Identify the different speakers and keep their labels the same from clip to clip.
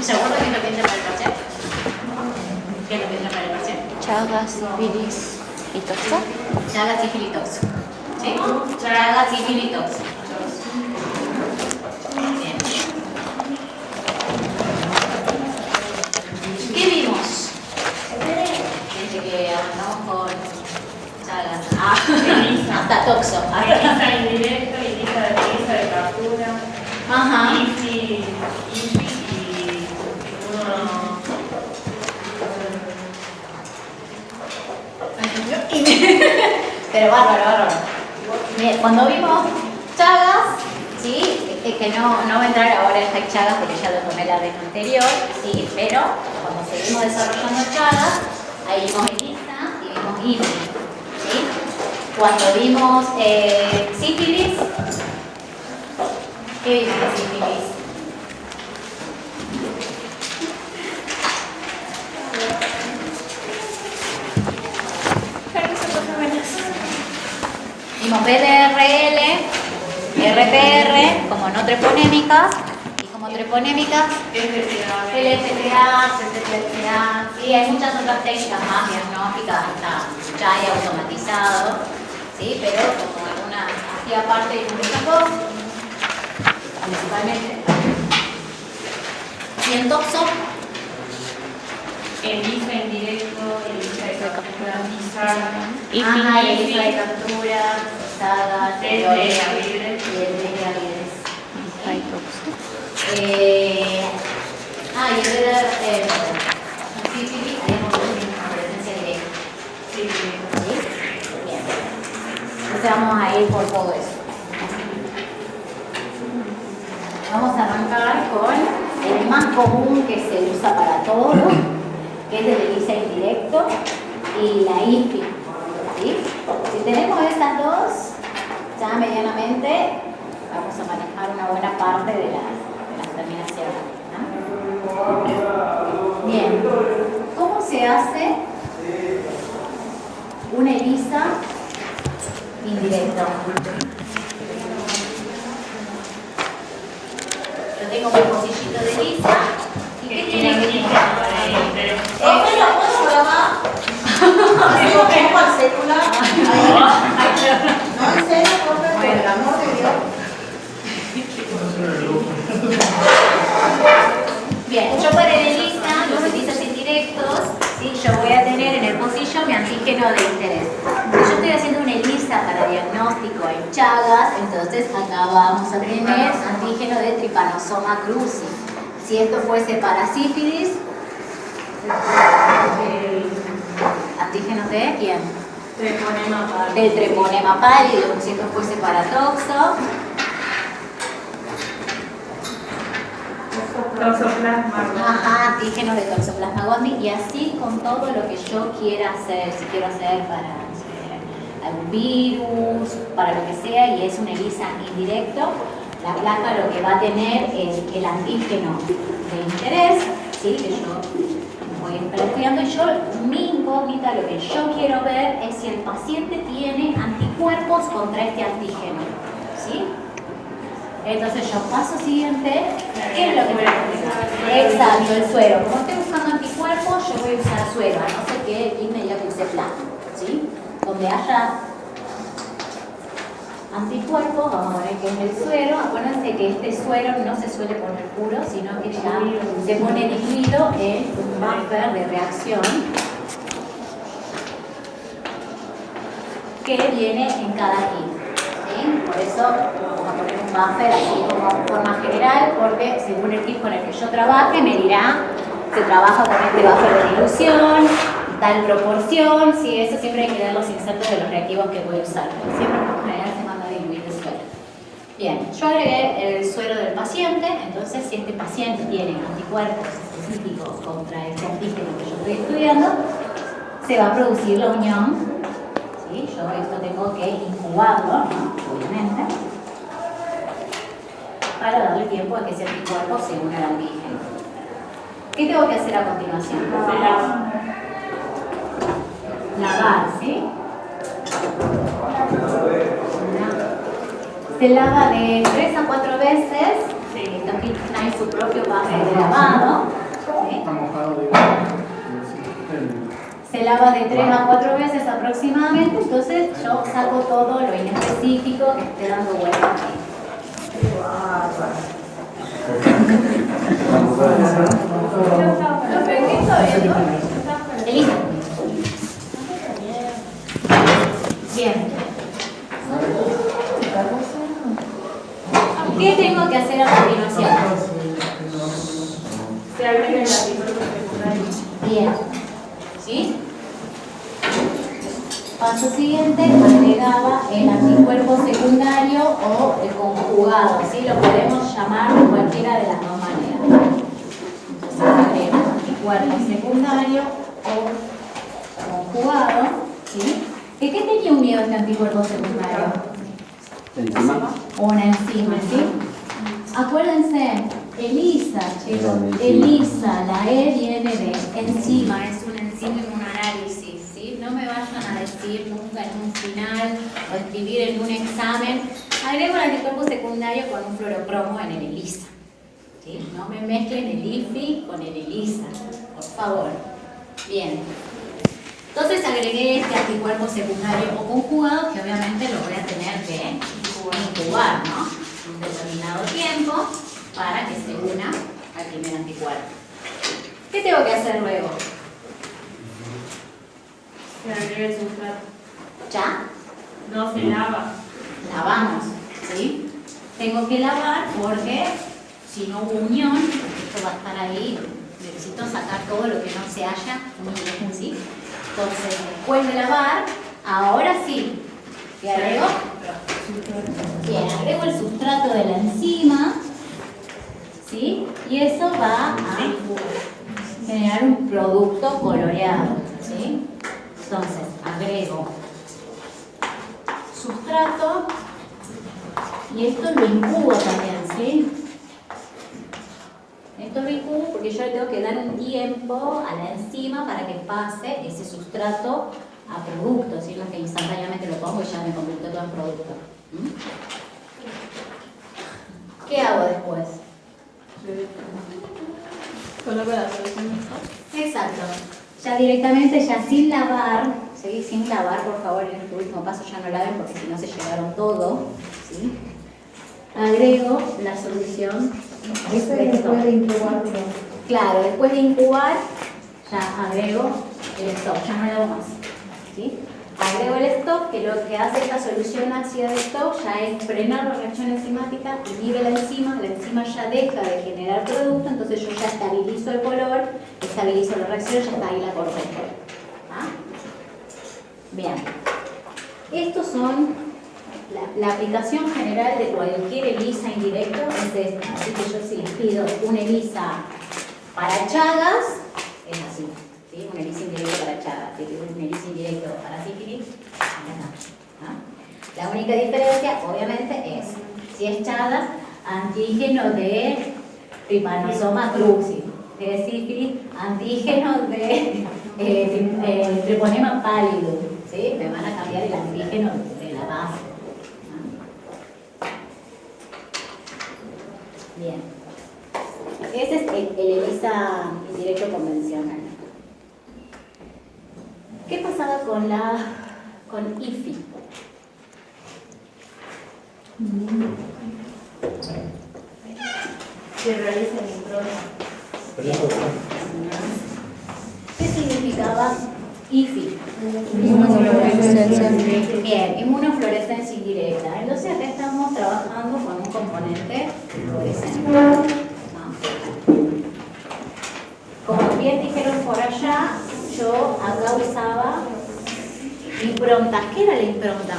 Speaker 1: ¿Seguro que es lo que entra para el parcial? ¿Qué es lo que entra para el parcial?
Speaker 2: Chagas, sífilis y toxo.
Speaker 1: Chagas, sífilis, toxo. ¿Sí? Chagas, sífilis, toxo. Bien. ¿Qué vimos? Desde que andamos con Chagas. Hasta toxo.
Speaker 3: ELISA indirecto, ELISA de captura.
Speaker 1: Ajá.
Speaker 3: IFI y uno.
Speaker 1: Pero bárbaro. Bien, cuando vimos Chagas, ¿sí? Que no va a entrar ahora en High Chagas porque ya lo tomé la vez anterior, ¿sí? Pero cuando seguimos desarrollando Chagas, ahí vimos ELISA y vimos IFI, ¿sí? Cuando vimos sífilis, ¿qué vimos de sífilis? Vimos BDRL, RPR, como no treponémicas, y como treponémicas, LFTA, CCTA, sí, hay muchas otras técnicas más diagnósticas, hasta ya hay automatizado, sí, pero como alguna hacía parte de muchas cosas, principalmente. Y en toxo,
Speaker 3: ELISA indirecto, ELISA de captura,
Speaker 1: ajá, y ELISA de captura, Chagas,
Speaker 3: y el de Avides.
Speaker 2: Hay toxo.
Speaker 1: y el de sífilis, tenemos presencia directa.
Speaker 3: Sí,
Speaker 1: ¿Sí? Bien. Entonces vamos a ir por todo eso. Vamos a arrancar con el más común que se usa para todo, que es el ELISA indirecto y la IFI. ¿Sí? Si tenemos esas dos, ya medianamente vamos a manejar una buena parte de las terminaciones. ¿No? Bien, ¿cómo se hace una ELISA indirecto? Yo tengo mi pocillito de ELISA y ¿qué tiene que tener?
Speaker 4: ¿Puedo grabar? Así lo tengo al celular. No, en serio, profe, por el amor de Dios.
Speaker 1: Bien, yo para el ELISA, los ELISAs indirectos, ¿sí? Yo voy a tener en el pocillo mi antígeno de interés. Si yo estoy haciendo una ELISA para diagnóstico en Chagas, entonces acá vamos a tener antígeno de Trypanosoma cruzi. Si esto fuese para sífilis, antígeno de quién?
Speaker 3: treponema pálido.
Speaker 1: Del treponema pálido. Si esto fuese para toxo,
Speaker 3: Toxoplasma.
Speaker 1: ajá, antígenos de Toxoplasma gondii, y así con todo lo que yo quiera hacer. Si quiero hacer para no sé, algún virus, para lo que sea, y es un ELISA indirecto, la placa lo que va a tener es el antígeno de interés, ¿sí? Que yo voy a estar estudiando, y yo, mi incógnita, lo que yo quiero ver es si el paciente tiene anticuerpos contra este antígeno, ¿sí? Entonces yo paso siguiente, ¿qué es lo que me va a preguntar? Exacto, el suero. Como estoy buscando anticuerpos, yo voy a usar suero, a no ser que el me diga que use plasma, ¿sí? Donde haya anticuerpos, vamos a ver qué es el suero. Acuérdense que este suero no se suele poner puro, sino que ya se pone diluido en un buffer de reacción que viene en cada kit. ¿Sí? Por eso vamos a poner un buffer así como en forma general, porque según el kit con el que yo trabaje me dirá, se trabaja con este buffer de dilución, tal proporción, sí, eso siempre hay que ver los insertos de los reactivos que voy a usar, pero siempre por general se manda a diluir el suero. Bien, yo agregué el suero del paciente, entonces si este paciente tiene anticuerpos específicos contra este antígeno que yo estoy estudiando, se va a producir la unión. ¿Sí? Yo esto tengo que incubarlo, ¿no? Obviamente, para darle tiempo a que ese anticuerpo se una al antígeno. ¿Qué tengo que hacer a continuación? Lavar, ¿sí? Se lava de 3 a 4 veces,
Speaker 3: Sí.
Speaker 1: estos kits traen su propio papel de lavado. ¿Sí?
Speaker 5: Está mojado, digo.
Speaker 1: Se lava de 3 a 4 veces aproximadamente, entonces yo saco todo lo inespecífico que esté dando vueltas ahí. Elisa. Bien. ¿Qué tengo que hacer a continuación?
Speaker 3: Se agrega el anticuerpo secundario.
Speaker 1: Bien. ¿Sí? Paso siguiente, agregaba el anticuerpo secundario o el conjugado, ¿sí? Lo podemos llamar de cualquiera de las dos maneras. Entonces agrego anticuerpo secundario o conjugado, ¿sí? ¿Qué tenía unido este anticuerpo secundario?
Speaker 6: Encima.
Speaker 1: Una enzima, ¿sí? Acuérdense, ELISA, chicos, ELISA, la E viene de enzima, es una enzima inmunoanálisis, ¿sí? No me vayan a decir nunca en un final o escribir en un examen, agrego el anticuerpo secundario con un fluorocromo en el ELISA, ¿sí? No me mezclen el IFI con el ELISA, por favor. Bien. Entonces agregué este anticuerpo secundario o conjugado que obviamente lo voy a tener que incubar, ¿no? Un determinado tiempo para que se una al primer anticuerpo. ¿Qué tengo que hacer luego?
Speaker 3: Se agrega el sustrato.
Speaker 1: ¿Ya?
Speaker 3: No se lava.
Speaker 1: Lavamos, ¿sí? Tengo que lavar porque si no hubo unión, esto va a estar ahí. Necesito sacar todo lo que no se haya unido, ¿sí? Entonces, después de lavar, ahora sí, ¿qué agrego? Bien, agrego el sustrato de la enzima, ¿sí? Y eso va a generar un producto coloreado, ¿sí? Entonces, agrego sustrato y esto lo incubo también, ¿sí? Esto lo incubo porque yo le tengo que dar un tiempo a la enzima para que pase ese sustrato a producto, ¿sí? No es que instantáneamente lo pongo y ya me convirtió todo en producto. ¿Mm? ¿Qué hago después?
Speaker 2: Coloco la solución mejor.
Speaker 1: Exacto. Ya directamente, ya sin lavar, ¿sí? Sin lavar, por favor, en este último paso ya no laven porque si no se llevaron todo, ¿sí? Agrego la solución.
Speaker 4: Eso es después de incubar.
Speaker 1: Claro, después de incubar, ya agrego el stop, ya no lavo más, ¿sí? Agrego el stop, que lo que hace esta solución ácida de stop ya es frenar la reacción enzimática, inhibe la enzima ya deja de generar producto, entonces yo ya estabilizo el color, estabilizo la reacción, ya está ahí la corté. ¿Ah? Bien. Estos son la aplicación general de cualquier ELISA indirecto, es esta. Así que yo si les pido un ELISA para Chagas, es así. ¿Sí? Un ELISA indirecto para Chagas, si pido un ELISA indirecto para sífilis, ¿ah? La única diferencia, obviamente, es si es Chagas, antígeno de Trypanosoma cruzi, si es sífilis, antígeno de Treponema pálido, ¿sí? Me van a cambiar el antígeno de la base. Bien. Ese es el ELISA indirecto convencional. ¿Qué pasaba con IFI?
Speaker 3: Se realiza el impronta.
Speaker 1: ¿Qué significaba IFI?
Speaker 2: Inmunofluorescencia.
Speaker 1: Bien, inmunofluorescencia indirecta. Entonces acá estamos trabajando con un componente fluorescente. ¿No? Como bien dijeron por allá, yo acá usaba improntas. ¿Qué era la impronta?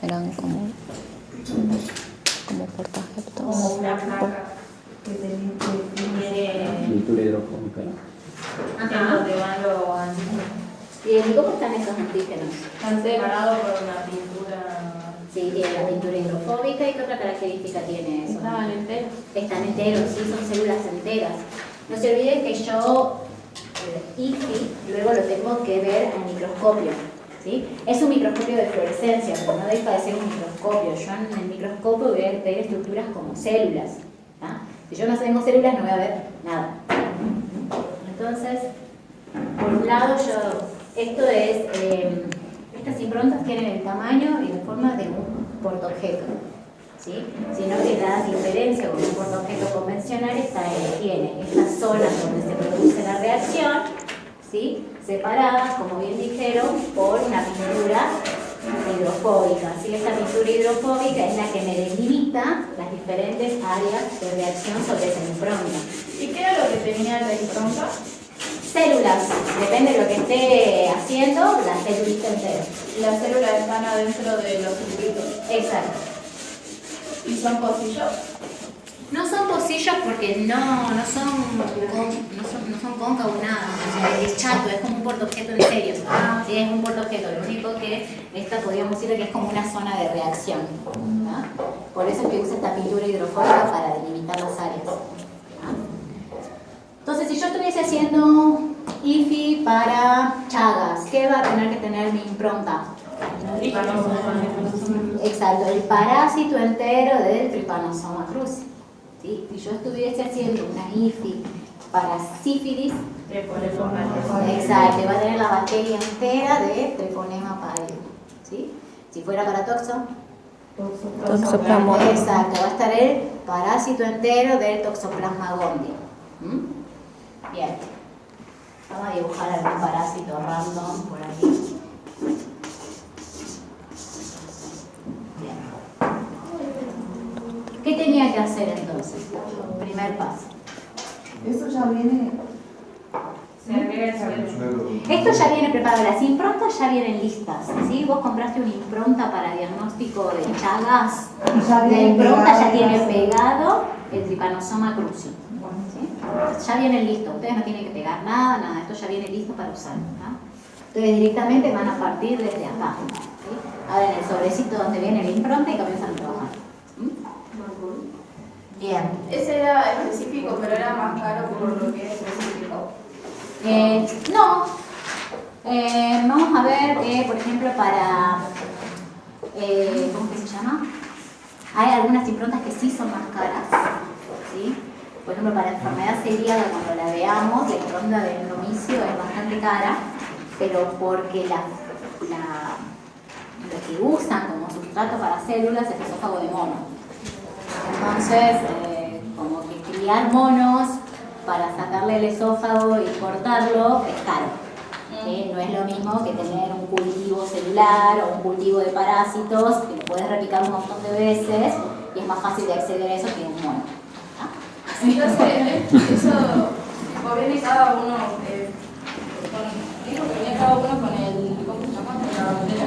Speaker 2: Eran como portajetos.
Speaker 3: Como una placa que tiene
Speaker 6: Pintura hidrofóbica.
Speaker 1: Ajá.
Speaker 3: donde van los antígenos.
Speaker 1: ¿Y cómo están esos antígenos?
Speaker 3: Están separados por una pintura.
Speaker 1: Sí, tiene la pintura hidrofóbica. ¿Y qué otra característica tiene eso?
Speaker 3: Estaban enteros.
Speaker 1: Están enteros, sí, son células enteras. No se olviden que yo, IFI, luego lo tengo que ver al microscopio. ¿Sí? Es un microscopio de fluorescencia, pero no deja de ser un microscopio. Yo en el microscopio voy a ver estructuras como células. Si yo no tengo células no voy a ver nada. Entonces, por un lado, esto es, estas improntas tienen el tamaño y la forma de un portaobjeto, ¿sí? Sino que la diferencia con un portaobjeto convencional tiene estas zonas donde se produce la reacción, ¿sí? Separadas, como bien dijeron, por una pintura hidrofóbica. ¿Sí? Esta pintura hidrofóbica es la que me delimita las diferentes áreas de reacción sobre esa impronta.
Speaker 3: ¿Y qué era lo que tenía la impronta?
Speaker 1: Células, depende de lo que esté haciendo, la célula entera.
Speaker 3: Las células están adentro de los circuitos.
Speaker 1: Exacto.
Speaker 3: ¿Y son pocillos?
Speaker 1: No son pocillos porque no son cóncavos nada, o sea, es chato, es como un portaobjeto en serio. Sí, es un portaobjeto, lo único que esta podríamos decir que es como una zona de reacción. ¿No? Por eso es que usa esta pintura hidrofóbica para delimitar las áreas. ¿No? Entonces, si yo estuviese haciendo IFI para Chagas, ¿qué va a tener que tener mi impronta? Exacto, el parásito entero del Trypanosoma cruzi. ¿Sí? Si yo estuviese haciendo una IFI para sífilis, exacto, va a tener la bacteria entera de Treponema pallidum. ¿Sí? Si fuera para
Speaker 2: Toxoplasma.
Speaker 1: exacto, va a estar el parásito entero del Toxoplasma gondii. Bien. Vamos a dibujar algún parásito random por aquí. Bien. ¿Qué tenía que hacer entonces? Primer paso.
Speaker 4: Eso ya viene.
Speaker 3: Se agrega el suelo.
Speaker 1: Esto ya viene preparado, las improntas ya vienen listas. ¿Sí? Vos compraste una impronta para diagnóstico de Chagas, la impronta ya tiene pegado el Trypanosoma cruzi. ¿Sí? Ya viene listo, ustedes no tienen que pegar nada, esto ya viene listo para usar. ¿No? Entonces directamente van a partir desde acá. ¿Sí? Ahora en el sobrecito donde viene la impronta y comienzan a trabajar. Bien.
Speaker 3: Ese era específico, pero era más caro por lo que es específico.
Speaker 1: No. Vamos a ver que, por ejemplo, para... ¿cómo que se llama? Hay algunas improntas que sí son más caras. ¿Sí? Por ejemplo, para enfermedad celíaca, cuando la veamos, la impronta de endomicio es bastante cara, pero porque lo que usan como sustrato para células es esófago de mono. Entonces, como que criar monos para sacarle el esófago y cortarlo es caro. ¿Sí? No es lo mismo que tener un cultivo celular o un cultivo de parásitos que lo puedes replicar un montón de veces y es más fácil de acceder a eso que un mono.
Speaker 3: Entonces, eso viene cada uno con el, ¿cómo se llama? Con la bandera.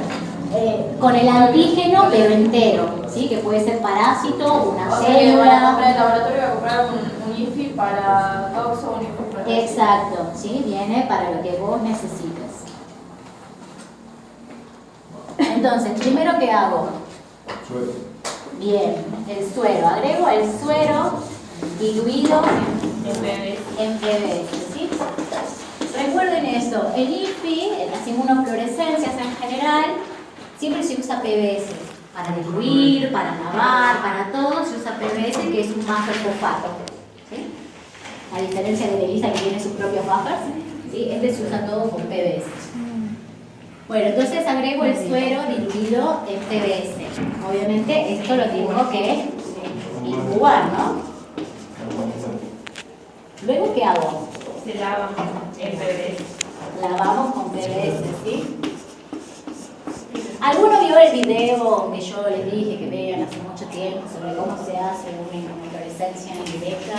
Speaker 1: Con el antígeno, pero entero, ¿sí? Que puede ser parásito, una célula.
Speaker 3: El laboratorio va a comprar un IFI para toxo, un IFI para...
Speaker 1: Exacto, ¿sí? Viene para lo que vos necesites. Entonces, primero, ¿qué hago?
Speaker 6: Suelo.
Speaker 1: Bien, el suero. Agrego el suero diluido en PBS, ¿sí? Recuerden eso, el IFI, las inmunofluorescencias en general, siempre se usa PBS. Para diluir, para lavar, para todo se usa PBS, que es un buffer fosfato. ¿Sí? A diferencia de ELISA, que tiene sus propios buffers, ¿sí? Este se usa todo con PBS. Bueno, entonces agrego el suero diluido en PBS. Obviamente esto lo tengo que incubar, ¿no? Luego, ¿qué hago?
Speaker 3: Se lava en PVC.
Speaker 1: Lavamos con PVC, ¿sí? ¿Alguno vio el video que yo les dije que vean hace mucho tiempo sobre cómo se hace una inmunofluorescencia indirecta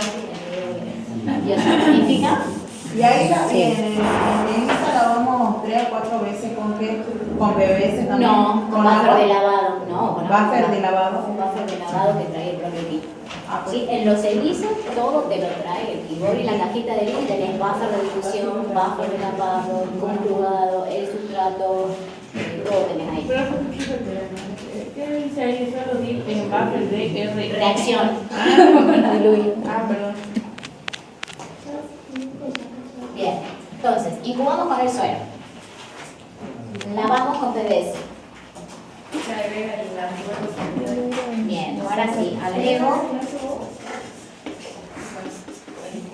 Speaker 1: biocientífica?
Speaker 4: Y ahí en esta lavamos 3 o 4 veces con qué? Con PVC también.
Speaker 1: No, con buffer de lavado. No, con
Speaker 4: buffer de lavado.
Speaker 1: Un buffer de lavado que trae el propio equipo.
Speaker 4: Ah, pues.
Speaker 1: ¿Sí? En los ELISA todo te lo trae el equipo y la cajita de ELISA tenés buffer de difusión, buffer de lavado, conjugado, el sustrato, todo tenés ahí.
Speaker 3: ¿Qué dice ahí? Solo dice en buffer de
Speaker 1: Reacción.
Speaker 3: Perdón.
Speaker 1: Bien, entonces, incubamos con el suero. Lavamos con PVC.
Speaker 3: Se agrega el anticuerpo.
Speaker 1: Bien, ahora sí, agrego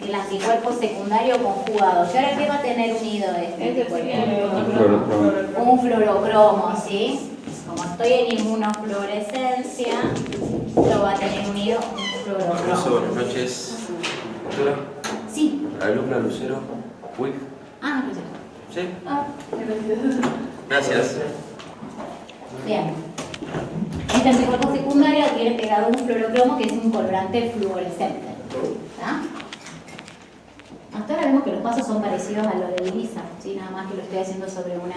Speaker 1: el anticuerpo secundario conjugado. ¿Qué ahora qué va a tener unido este anticuerpo? Un fluorocromo, ¿sí? Como estoy en inmunofluorescencia, lo va a tener unido un fluorocromo.
Speaker 5: Profesor, buenas noches. ¿Doctora?
Speaker 1: Sí.
Speaker 5: Alumna Lucero. Uy.
Speaker 1: Ah, no sé.
Speaker 5: ¿Sí?
Speaker 1: Ah,
Speaker 5: Gracias.
Speaker 1: bien. Este anticuerpo secundario tiene pegado un fluorocromo que es un colorante fluorescente. ¿Tá? Hasta ahora vemos que los pasos son parecidos a lo de ELISA, ¿sí? Nada más que lo estoy haciendo sobre una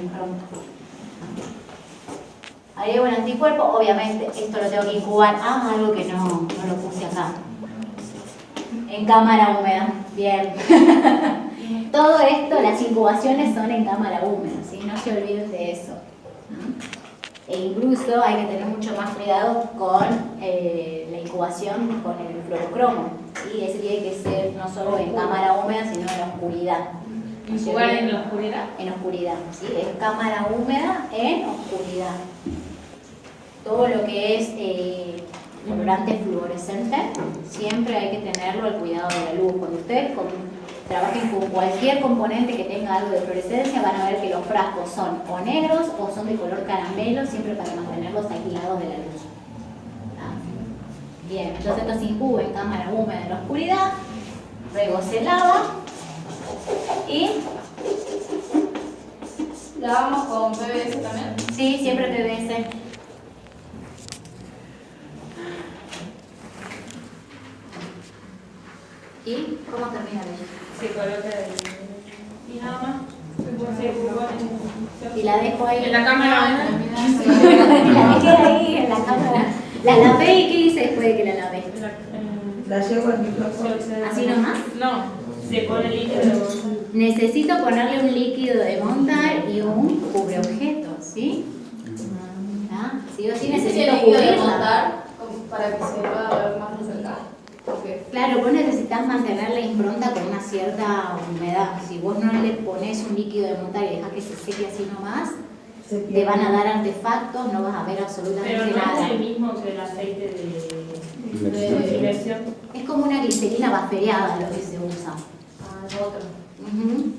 Speaker 1: impronta. Agrego el anticuerpo, obviamente esto lo tengo que incubar. Ah, algo que no lo puse acá. En cámara húmeda. Bien. Todo esto, las incubaciones son en cámara húmeda, ¿sí? No se olviden de eso. E incluso hay que tener mucho más cuidado con la incubación con el fluorocromo, ¿sí? Ese tiene que ser no solo en cámara húmeda, sino en la oscuridad.
Speaker 3: ¿Incubar en la oscuridad?
Speaker 1: En oscuridad, ¿sí? Es cámara húmeda en oscuridad. Todo lo que es colorante fluorescente, siempre hay que tenerlo al cuidado de la luz. Cuando ustedes trabajen con cualquier componente que tenga algo de fluorescencia, van a ver que los frascos son o negros o son de color caramelo, siempre para mantenerlos aislados de la luz. Bien, entonces esto se incuba en cámara húmeda en la oscuridad, luego se lava y...
Speaker 3: ¿Lavamos con PVC también?
Speaker 1: Sí, siempre PVC. ¿Y cómo termina ella?
Speaker 3: Se coloca y nada más.
Speaker 1: Y la dejo ahí.
Speaker 3: En la cámara.
Speaker 1: Y la dejé ahí en la cámara. La lavé y ¿qué hice después de que la lavé?
Speaker 4: La llevo al micrófono.
Speaker 1: ¿Así nomás?
Speaker 3: No, se pone líquido.
Speaker 1: Necesito ponerle un líquido de montar y un cubreobjetos, ¿sí? ¿Ah? Sí o sí necesito cubrirla.
Speaker 2: para que se pueda ver más de cerca.
Speaker 1: Claro, vos necesitas mantener la impronta con una cierta humedad. Si vos no le pones un líquido de montar y dejas que se seque así nomás, te van a dar artefactos, no vas a ver absolutamente
Speaker 3: Pero no
Speaker 1: nada.
Speaker 3: es el mismo que el aceite de inmersión.
Speaker 1: Es como una glicerina bacteriada lo que se usa.
Speaker 2: Ah, es otro.
Speaker 1: Ujú.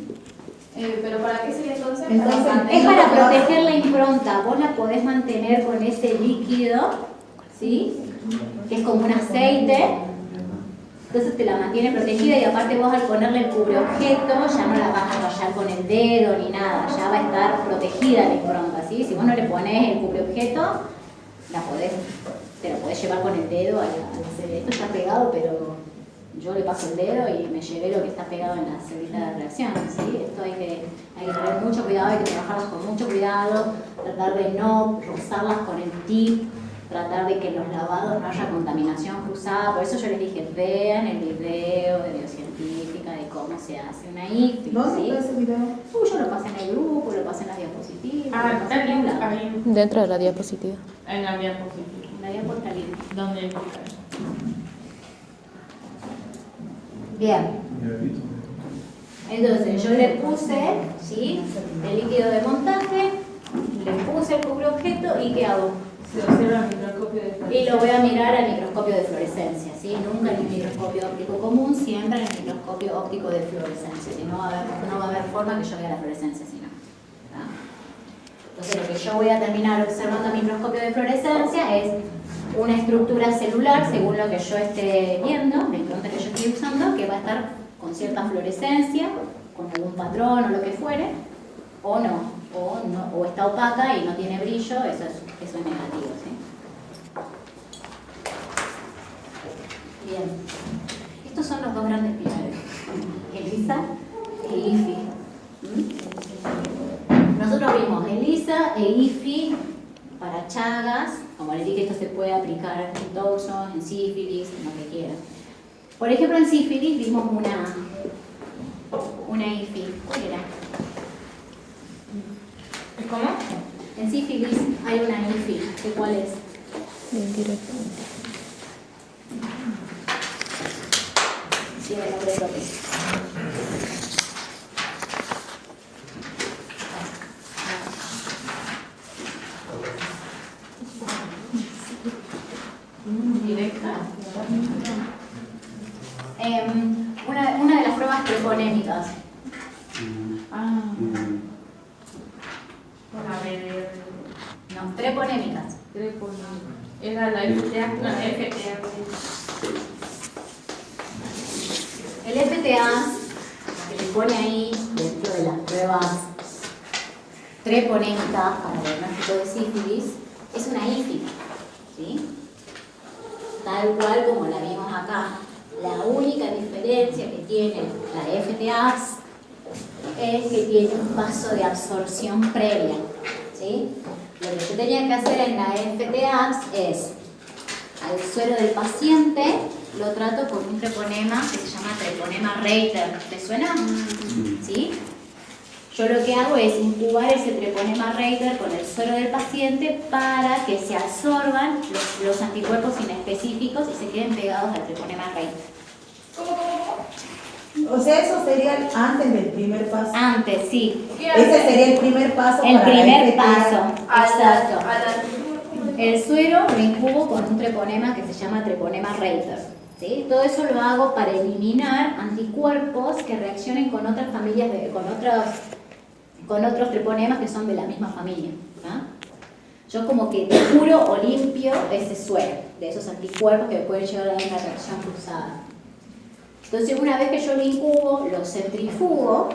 Speaker 2: ¿Pero para qué sería entonces?
Speaker 1: Es para proteger la impronta. Vos la podés mantener con ese líquido, ¿sí? Que es como un aceite. Entonces te la mantiene protegida y aparte vos al ponerle el cubreobjeto ya no la vas a rayar con el dedo ni nada, ya va a estar protegida la impronta, ¿sí? Si vos no le pones el cubreobjeto, te la podés llevar con el dedo al CD. Esto está pegado, pero yo le paso el dedo y me llevé lo que está pegado en la celita de reacción, ¿sí? Esto hay que tener mucho cuidado, hay que trabajarlas con mucho cuidado, tratar de no rozarlas con el tip, tratar de que en los lavados no haya contaminación cruzada. Por eso yo les dije, vean el video de biocientífica de cómo se hace una IFI.
Speaker 4: ¿Dónde
Speaker 1: ¿sí?
Speaker 4: está ese video?
Speaker 1: Yo lo pasé en el grupo, lo pasé en las diapositivas.
Speaker 3: Ah,
Speaker 1: lo pasé
Speaker 3: está
Speaker 1: en
Speaker 3: bien.
Speaker 1: todos lados.
Speaker 3: Ahí.
Speaker 2: Dentro de la diapositiva.
Speaker 3: En la diapositiva.
Speaker 1: En la diapositiva libre.
Speaker 3: ¿Dónde está?
Speaker 1: Bien. Entonces yo le puse, ¿sí? El líquido de montaje, le puse el cubreobjeto y ¿qué hago?
Speaker 3: Se observa el microscopio de
Speaker 1: Y lo voy a mirar al microscopio de fluorescencia, ¿sí? Nunca en el microscopio óptico común, siempre en el microscopio óptico de fluorescencia. Si no va a haber forma que yo vea la fluorescencia, si no. ¿Tá? Entonces lo que yo voy a terminar observando al microscopio de fluorescencia es una estructura celular, según lo que yo esté viendo, la impronta que yo estoy usando, que va a estar con cierta fluorescencia, con algún patrón o lo que fuere, o no. O está opaca y no tiene brillo, eso es negativo, ¿sí? Bien. Estos son los dos grandes pilares, ELISA e IFI. Nosotros vimos ELISA e IFI para chagas, como les dije, esto se puede aplicar en toxos, en sífilis, en lo que quieran. Por ejemplo, en sífilis vimos una IFI. ¿Cuál era?
Speaker 3: ¿Cómo?
Speaker 1: En sífilis hay una IFI. ¿Qué cuál es?
Speaker 2: Bien directo.
Speaker 1: Sí, el nombre propio.
Speaker 3: Directa.
Speaker 1: una de las pruebas treponémicas.
Speaker 3: Ah,
Speaker 6: Mm,
Speaker 3: a ver,
Speaker 1: No, treponémicas.
Speaker 3: era la FTA, no, la FTA.
Speaker 1: El FTA, que se pone ahí dentro de las pruebas treponémicas para el diagnóstico de sífilis, es una IFI, ¿sí? Tal cual como la vimos acá. La única diferencia que tiene la FTA es que tiene un paso de absorción previa, ¿sí? Lo que yo tenía que hacer en la FTA es, al suero del paciente, lo trato con un treponema que se llama treponema Reiter. ¿Te suena? ¿Sí? Yo lo que hago es incubar ese treponema Reiter con el suero del paciente para que se absorban los anticuerpos inespecíficos y se queden pegados al treponema Reiter.
Speaker 4: O sea, eso sería antes del primer paso.
Speaker 1: Antes, sí.
Speaker 4: Ese sería el primer paso.
Speaker 1: El
Speaker 4: para la
Speaker 1: primer
Speaker 4: FTA.
Speaker 1: paso. Exacto. El suero lo incubo con un treponema que se llama treponema Reiter. ¿Sí? Todo eso lo hago para eliminar anticuerpos que reaccionen con otras familias, con otros treponemas que son de la misma familia. ¿Ah? Yo como que curo o limpio ese suero de esos anticuerpos que pueden llevar a una reacción cruzada. Entonces, una vez que yo lo incubo, lo centrifugo,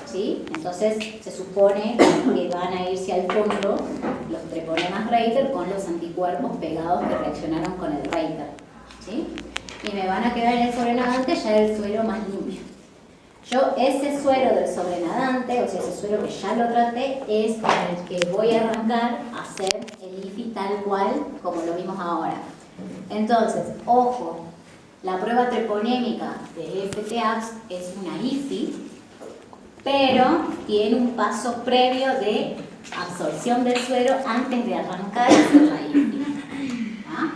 Speaker 1: ¿sí? Entonces se supone que van a irse al fondo los treponemas Reiter con los anticuerpos pegados que reaccionaron con el Reiter, ¿sí? Y me van a quedar en el sobrenadante ya el suero más limpio. Yo ese suero del sobrenadante, o sea, ese suero que ya lo traté, es con el que voy a arrancar a hacer el IFI tal cual como lo vimos ahora. Entonces, ojo, la prueba treponémica de FTA es una IFI, pero tiene un paso previo de absorción del suero antes de arrancar a hacer la IFI. ¿Ah?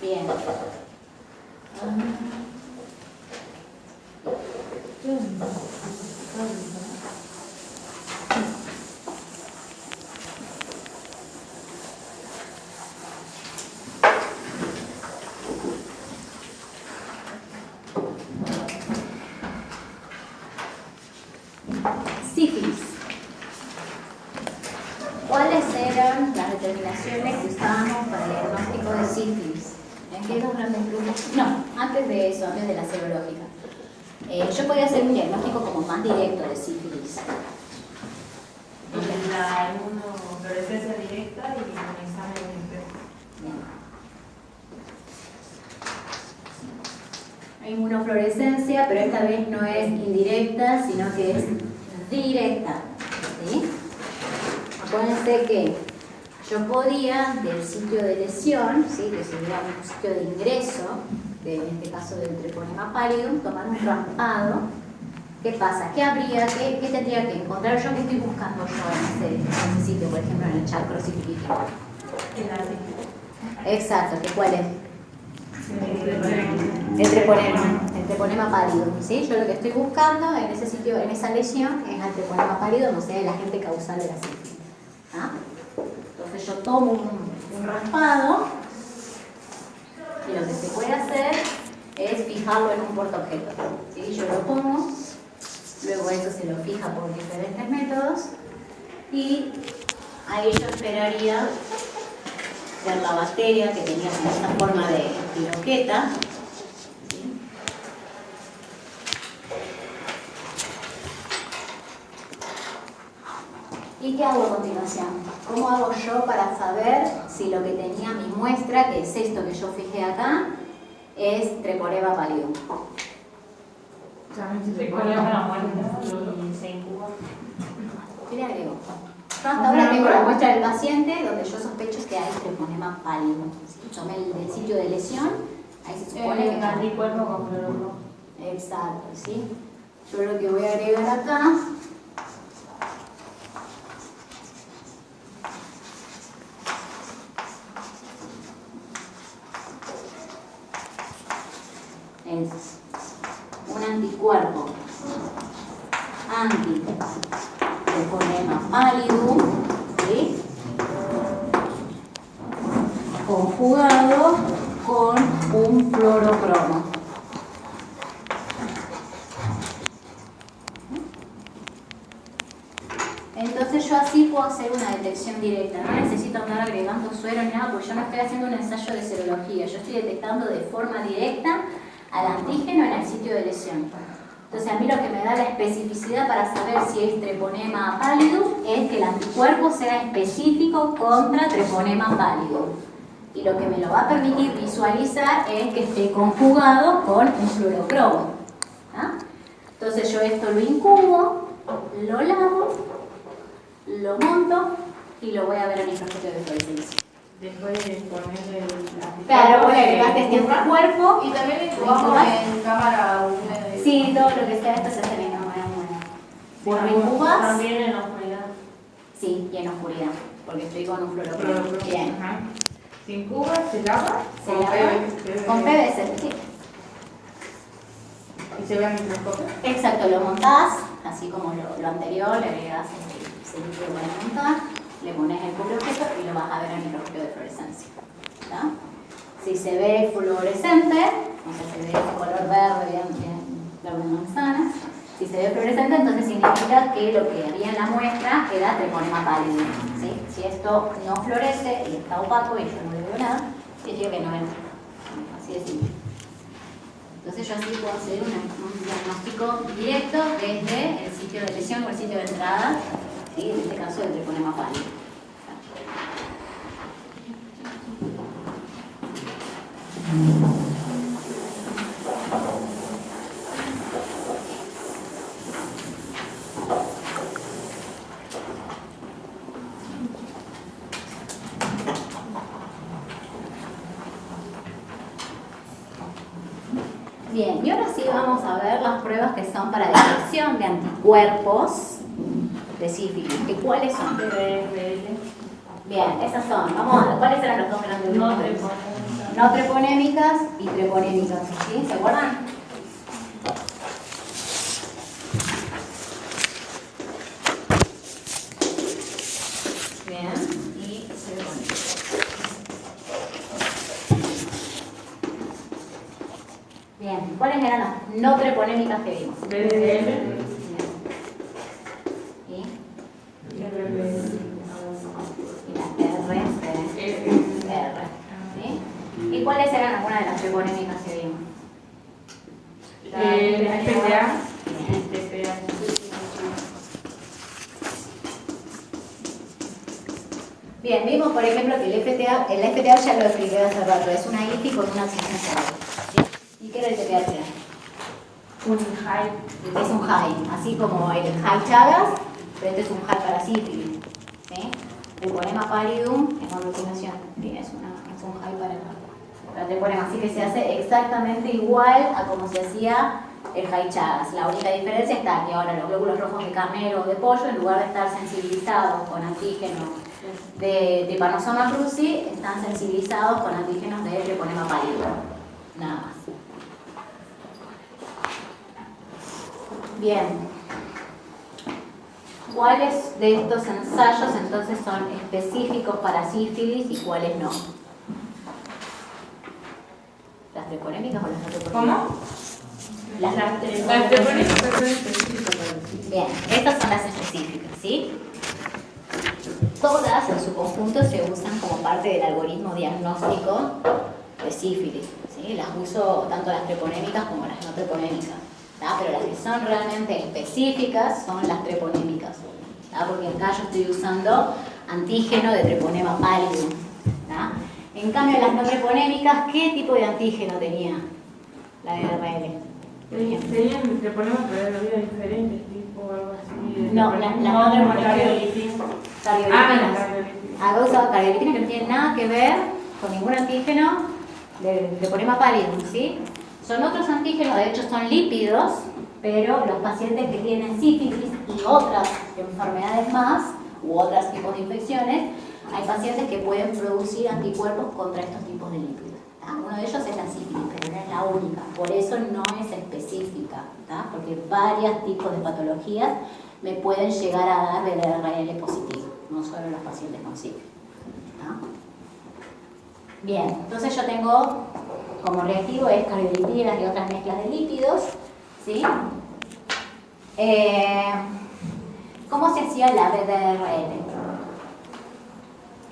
Speaker 1: Bien. Sífilis. ¿Cuáles eran las determinaciones que usábamos para el diagnóstico de sífilis? ¿En qué dos grandes grupos? No, antes de eso, antes de la serológica. Yo podía hacer un diagnóstico como más directo de sífilis.
Speaker 3: La inmunofluorescencia directa y un examen de espejo.
Speaker 1: Hay inmunofluorescencia, pero esta vez no es indirecta, sino que es directa. ¿Sí? Acuérdense que yo podía del sitio de lesión, ¿sí? Que sería un sitio de ingreso, en este caso del treponema pallidum, tomar un raspado. ¿Qué pasa? ¿Qué tendría que encontrar yo? ¿Qué estoy buscando yo en ese sitio, por ejemplo, en el chakra sifilítico? Exacto, ¿qué cuál es? El treponema pallidum, ¿sí? Yo lo que estoy buscando en ese sitio, en esa lesión, es el treponema pallidum, o sea, el agente causal de la sífilis. ¿Ah? Entonces yo tomo un raspado y lo que se puede hacer es fijarlo en un portaobjeto. ¿Sí? Yo lo pongo, luego eso se lo fija por diferentes métodos y ahí yo esperaría ver la bacteria que tenía esta forma de piroqueta. ¿Sí? ¿Y qué hago a continuación? ¿Cómo hago yo para saber si lo que tenía mi muestra, que es esto que yo fijé acá, es treponema pallidum?
Speaker 3: Treponema la muerte y se incuba.
Speaker 1: ¿Qué le agrego? Yo hasta ahora tengo la muestra del paciente donde yo sospecho que hay treponema pallidum. Si tomé el sitio de lesión, ahí se supone que está.
Speaker 3: Anticuerpo con flor rojo.
Speaker 1: Exacto, ¿sí? Yo lo que voy a agregar acá es un anticuerpo anti-treponema pallidum, ¿sí? conjugado con un fluorocromo. Entonces yo así puedo hacer una detección directa, no necesito andar agregando suero ni nada, porque yo no estoy haciendo un ensayo de serología, yo estoy detectando de forma directa al antígeno en el sitio de lesión. Entonces a mí lo que me da la especificidad para saber si es treponema pallidum es que el anticuerpo sea específico contra treponema pallidum. Y lo que me lo va a permitir visualizar es que esté conjugado con un fluorocromo. Entonces yo esto lo incubo, lo lavo, lo monto y lo voy a ver en microscopio de fluorescencia.
Speaker 3: Después de ponerle el
Speaker 1: Claro, voy a agregar este anticuerpo.
Speaker 2: Y también incubamos en cámara húmeda.
Speaker 1: Sí, todo lo que sea esto se hace en cámara húmeda. Vos lo incubas.
Speaker 3: También en la oscuridad.
Speaker 1: Sí, y en oscuridad, porque estoy con un fluorocromo. Bien.
Speaker 3: Ajá. Se incuba, se lava.
Speaker 1: Se lava con PVC, sí.
Speaker 3: ¿Y se ve en el microscopio?
Speaker 1: Exacto, lo montás, así como lo anterior, le agregas el líquido para montar, le pones el cubreobjeto y lo vas a ver en el microscopio de fluorescencia. ¿Está? Si se ve fluorescente, o sea, se ve de color verde, verde manzana, si se ve fluorescente, entonces significa que lo que había en la muestra era treponema pallidum. ¿Sí? Si esto no florece y está opaco y yo no le veo nada, significa que no entra. Así de simple. Entonces yo así puedo hacer un diagnóstico directo desde el sitio de lesión o el sitio de entrada, ¿sí? En este caso del treponema pallidum. Bien, y ahora sí vamos a ver las pruebas que son para detección de anticuerpos de sífilis. ¿Cuáles son? Bien, esas son. Vamos a ver, ¿cuáles eran los dos grandes grupos? No treponémicas y treponémicas, ¿sí? ¿Se acuerdan? Bien, y treponémicas. Bien, ¿cuáles eran las no treponémicas que vimos?
Speaker 3: BDL.
Speaker 1: ¿Y?
Speaker 3: Y
Speaker 1: la R. ¿Sí? ¿Y cuáles eran algunas de las treponémicas que vimos?
Speaker 3: La FTA.
Speaker 1: Bien, vimos por ejemplo que el FTA ya lo expliqué hace rato, es una IFI con una acción cerrada. ¿Y qué era el FTA?
Speaker 3: Un high.
Speaker 1: Es un high, así como el high Chagas, pero este es un high para sífilis. ¿Sí? Treponema pallidum es contaminación, es un high para treponema, así que se hace exactamente igual a como se hacía el high Chagas. La única diferencia está que ahora los glóbulos rojos de carnero o de pollo, en lugar de estar sensibilizados con antígenos de Trypanosoma cruzi, están sensibilizados con antígenos de treponema pallidum. Nada más. Bien. ¿Cuáles de estos ensayos entonces son específicos para sífilis y cuáles no? ¿Las treponémicas o las no treponémicas?
Speaker 3: ¿Cómo?
Speaker 1: Las
Speaker 3: treponémicas son específicas para el sífilis.
Speaker 1: Bien, estas son las específicas, ¿sí? Todas en su conjunto se usan como parte del algoritmo diagnóstico de sífilis, ¿sí? Las uso tanto las treponémicas como las no treponémicas, ¿tá? Pero las que son realmente específicas son las treponémicas, ¿tá? Porque acá yo estoy usando antígeno de treponema pallidum, ¿tá? En cambio las no treponémicas, ¿qué tipo de antígeno tenía la DRL?
Speaker 3: Tenían treponemas, pero había diferentes tipos, algo así.
Speaker 1: No, las no treponémicas. Cardiolípinas. Acá usaba cardiolípinas que no tienen nada que ver con ningún antígeno de treponema pallidum, ¿sí? Son otros antígenos, de hecho son lípidos, pero los pacientes que tienen sífilis y otras enfermedades más, u otros tipos de infecciones, hay pacientes que pueden producir anticuerpos contra estos tipos de lípidos. ¿Tá? Uno de ellos es la sífilis, pero no es la única, por eso no es específica, ¿tá? Porque varios tipos de patologías me pueden llegar a dar VLRL positivo, no solo los pacientes con sífilis. ¿Tá? Bien, entonces yo tengo como reactivo es carbohidratos y otras mezclas de lípidos, ¿sí? ¿Cómo se hacía la BDRL?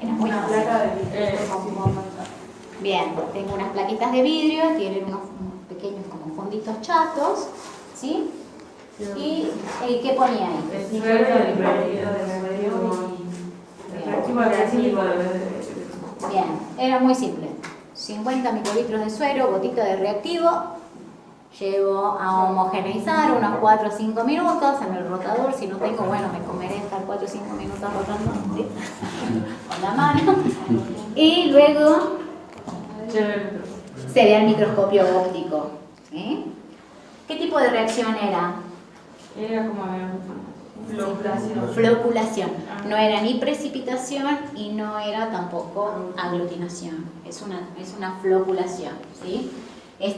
Speaker 1: Era muy
Speaker 2: Una
Speaker 1: fácil.
Speaker 2: placa de
Speaker 1: Bien, tengo unas plaquitas de vidrio, tienen unos pequeños como fonditos chatos, ¿sí? ¿Y qué ponía ahí?
Speaker 3: El suelo, el remedio y el reactivo agresivo de
Speaker 1: Bien, era muy simple. 50 microlitros de suero, gotita de reactivo, llevo a homogeneizar unos 4 o 5 minutos en el rotador. Si no tengo, bueno, me comeré estar 4 o 5 minutos rotando, ¿sí? Con la mano. Y luego sería el microscopio óptico, ¿sí? ¿Qué tipo de reacción era?
Speaker 3: Era como floculación.
Speaker 1: Floculación. No era ni precipitación y no era tampoco aglutinación. Es una floculación, ¿sí?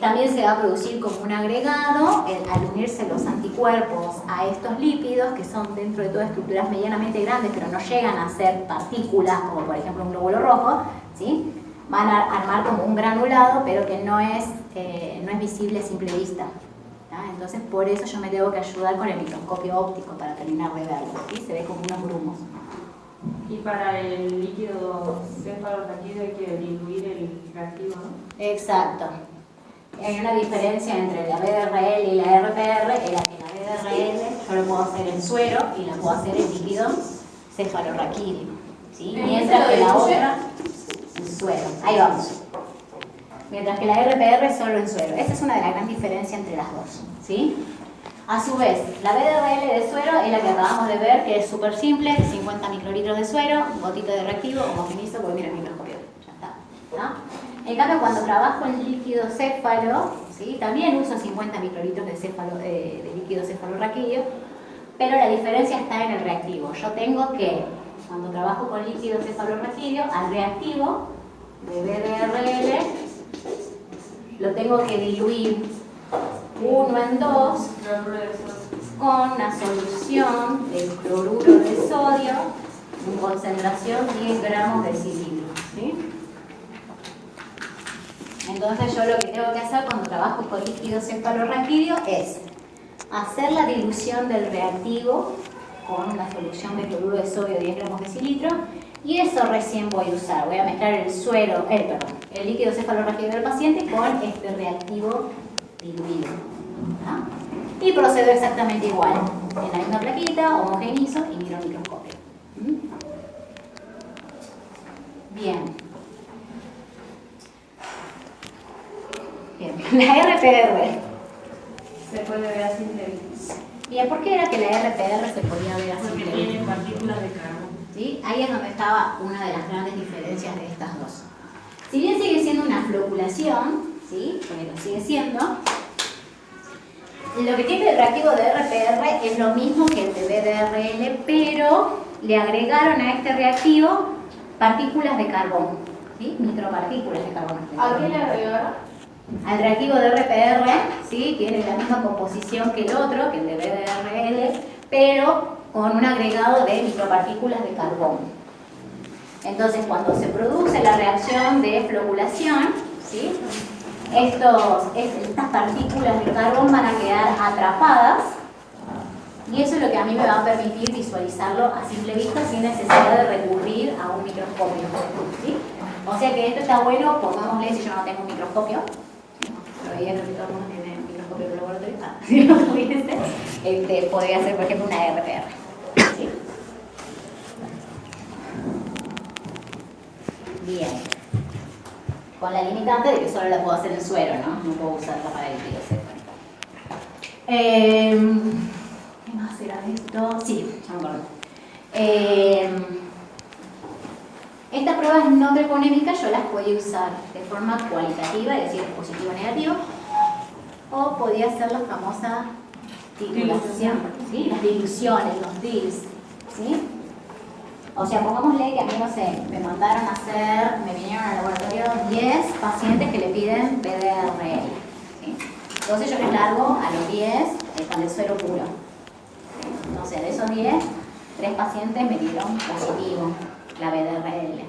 Speaker 1: También se va a producir como un agregado al unirse los anticuerpos a estos lípidos, que son dentro de todas estructuras medianamente grandes, pero no llegan a ser partículas, como por ejemplo un glóbulo rojo, ¿sí? Van a armar como un granulado, pero que no es visible a simple vista. ¿Ah? Entonces por eso yo me tengo que ayudar con el microscopio óptico para terminar de verlo, ¿sí? Se ve como unos grumos.
Speaker 3: Y para el líquido cefalorraquídeo hay que diluir el reactivo, ¿no?
Speaker 1: Exacto. Hay una diferencia entre la BDRL y la RPR, en la que la BDRL yo lo puedo hacer en suero y la puedo hacer en líquido cefalorraquídeo, ¿sí? Mientras que la otra en suero. Ahí vamos. Mientras que la RPR es solo en suero. Esa es una de las grandes diferencias entre las dos, ¿sí? A su vez, la BDRL de suero es la que acabamos de ver, que es súper simple, 50 microlitros de suero, gotita de reactivo, homogenizo, porque mira el microscopio, ya está, ¿no? En cambio, cuando trabajo en líquido céfalo, ¿sí? También uso 50 microlitros de líquido cefalorraquídeo, pero la diferencia está en el reactivo. Yo tengo que, cuando trabajo con líquido cefalorraquídeo, al reactivo de BDRL lo tengo que diluir 1 en 2 con una solución de cloruro de sodio en concentración 10 gramos de cilindro, ¿sí? Entonces yo lo que tengo que hacer cuando trabajo con líquido cefalorraquídeo es hacer la dilución del reactivo con una solución de cloruro de sodio 10 gramos de cilindro, y eso recién voy a usar. Voy a mezclar el líquido cefalorraquídeo del paciente con este reactivo diluido, ¿no? Y procedo exactamente igual. En la misma plaquita, homogenizo y miro el microscopio. Bien. Bien. La RPR.
Speaker 3: Se puede ver a simple vista.
Speaker 1: Bien, ¿por qué era que la RPR se podía ver así?
Speaker 3: Porque tiene partículas de carbón.
Speaker 1: ¿Sí? Ahí es donde estaba una de las grandes diferencias de estas dos. Si bien sigue siendo una floculación, ¿sí? Porque lo sigue siendo, lo que tiene el reactivo de RPR es lo mismo que el de BDRL, pero le agregaron a este reactivo partículas de carbón, ¿sí? Micropartículas de carbón.
Speaker 2: ¿A qué le agregaron?
Speaker 1: Al reactivo de RPR, ¿sí? Tiene la misma composición que el otro, que el de BDRL, pero con un agregado de micropartículas de carbón. Entonces, cuando se produce la reacción de floculación, ¿sí? Estas partículas de carbón van a quedar atrapadas, y eso es lo que a mí me va a permitir visualizarlo a simple vista sin necesidad de recurrir a un microscopio, ¿sí? O sea que esto está bueno, pongámosle, si yo no tengo un microscopio, pero ahí el retorno tiene un microscopio de laboratorio, si no tuviese, podría ser por ejemplo una RPR, ¿sí? Bien. Con la limitante de que solo la puedo hacer en suero, ¿no? No puedo usarla para el líquido céfalo. ¿Qué más era esto? Sí, ya me acuerdo. Estas pruebas no treponémicas yo las podía usar de forma cualitativa, es decir, positivo o negativo, o podía hacer la famosa titulación, ¿sí? Las diluciones, los DILs, ¿sí? O sea, pongámosle que a mí, no sé, me mandaron a hacer, me vinieron al laboratorio 10 pacientes que le piden BDRL, ¿sí? Entonces yo les largo a los 10 con el suero puro. Entonces, de esos 10, 3 pacientes me dieron positivo la BDRL.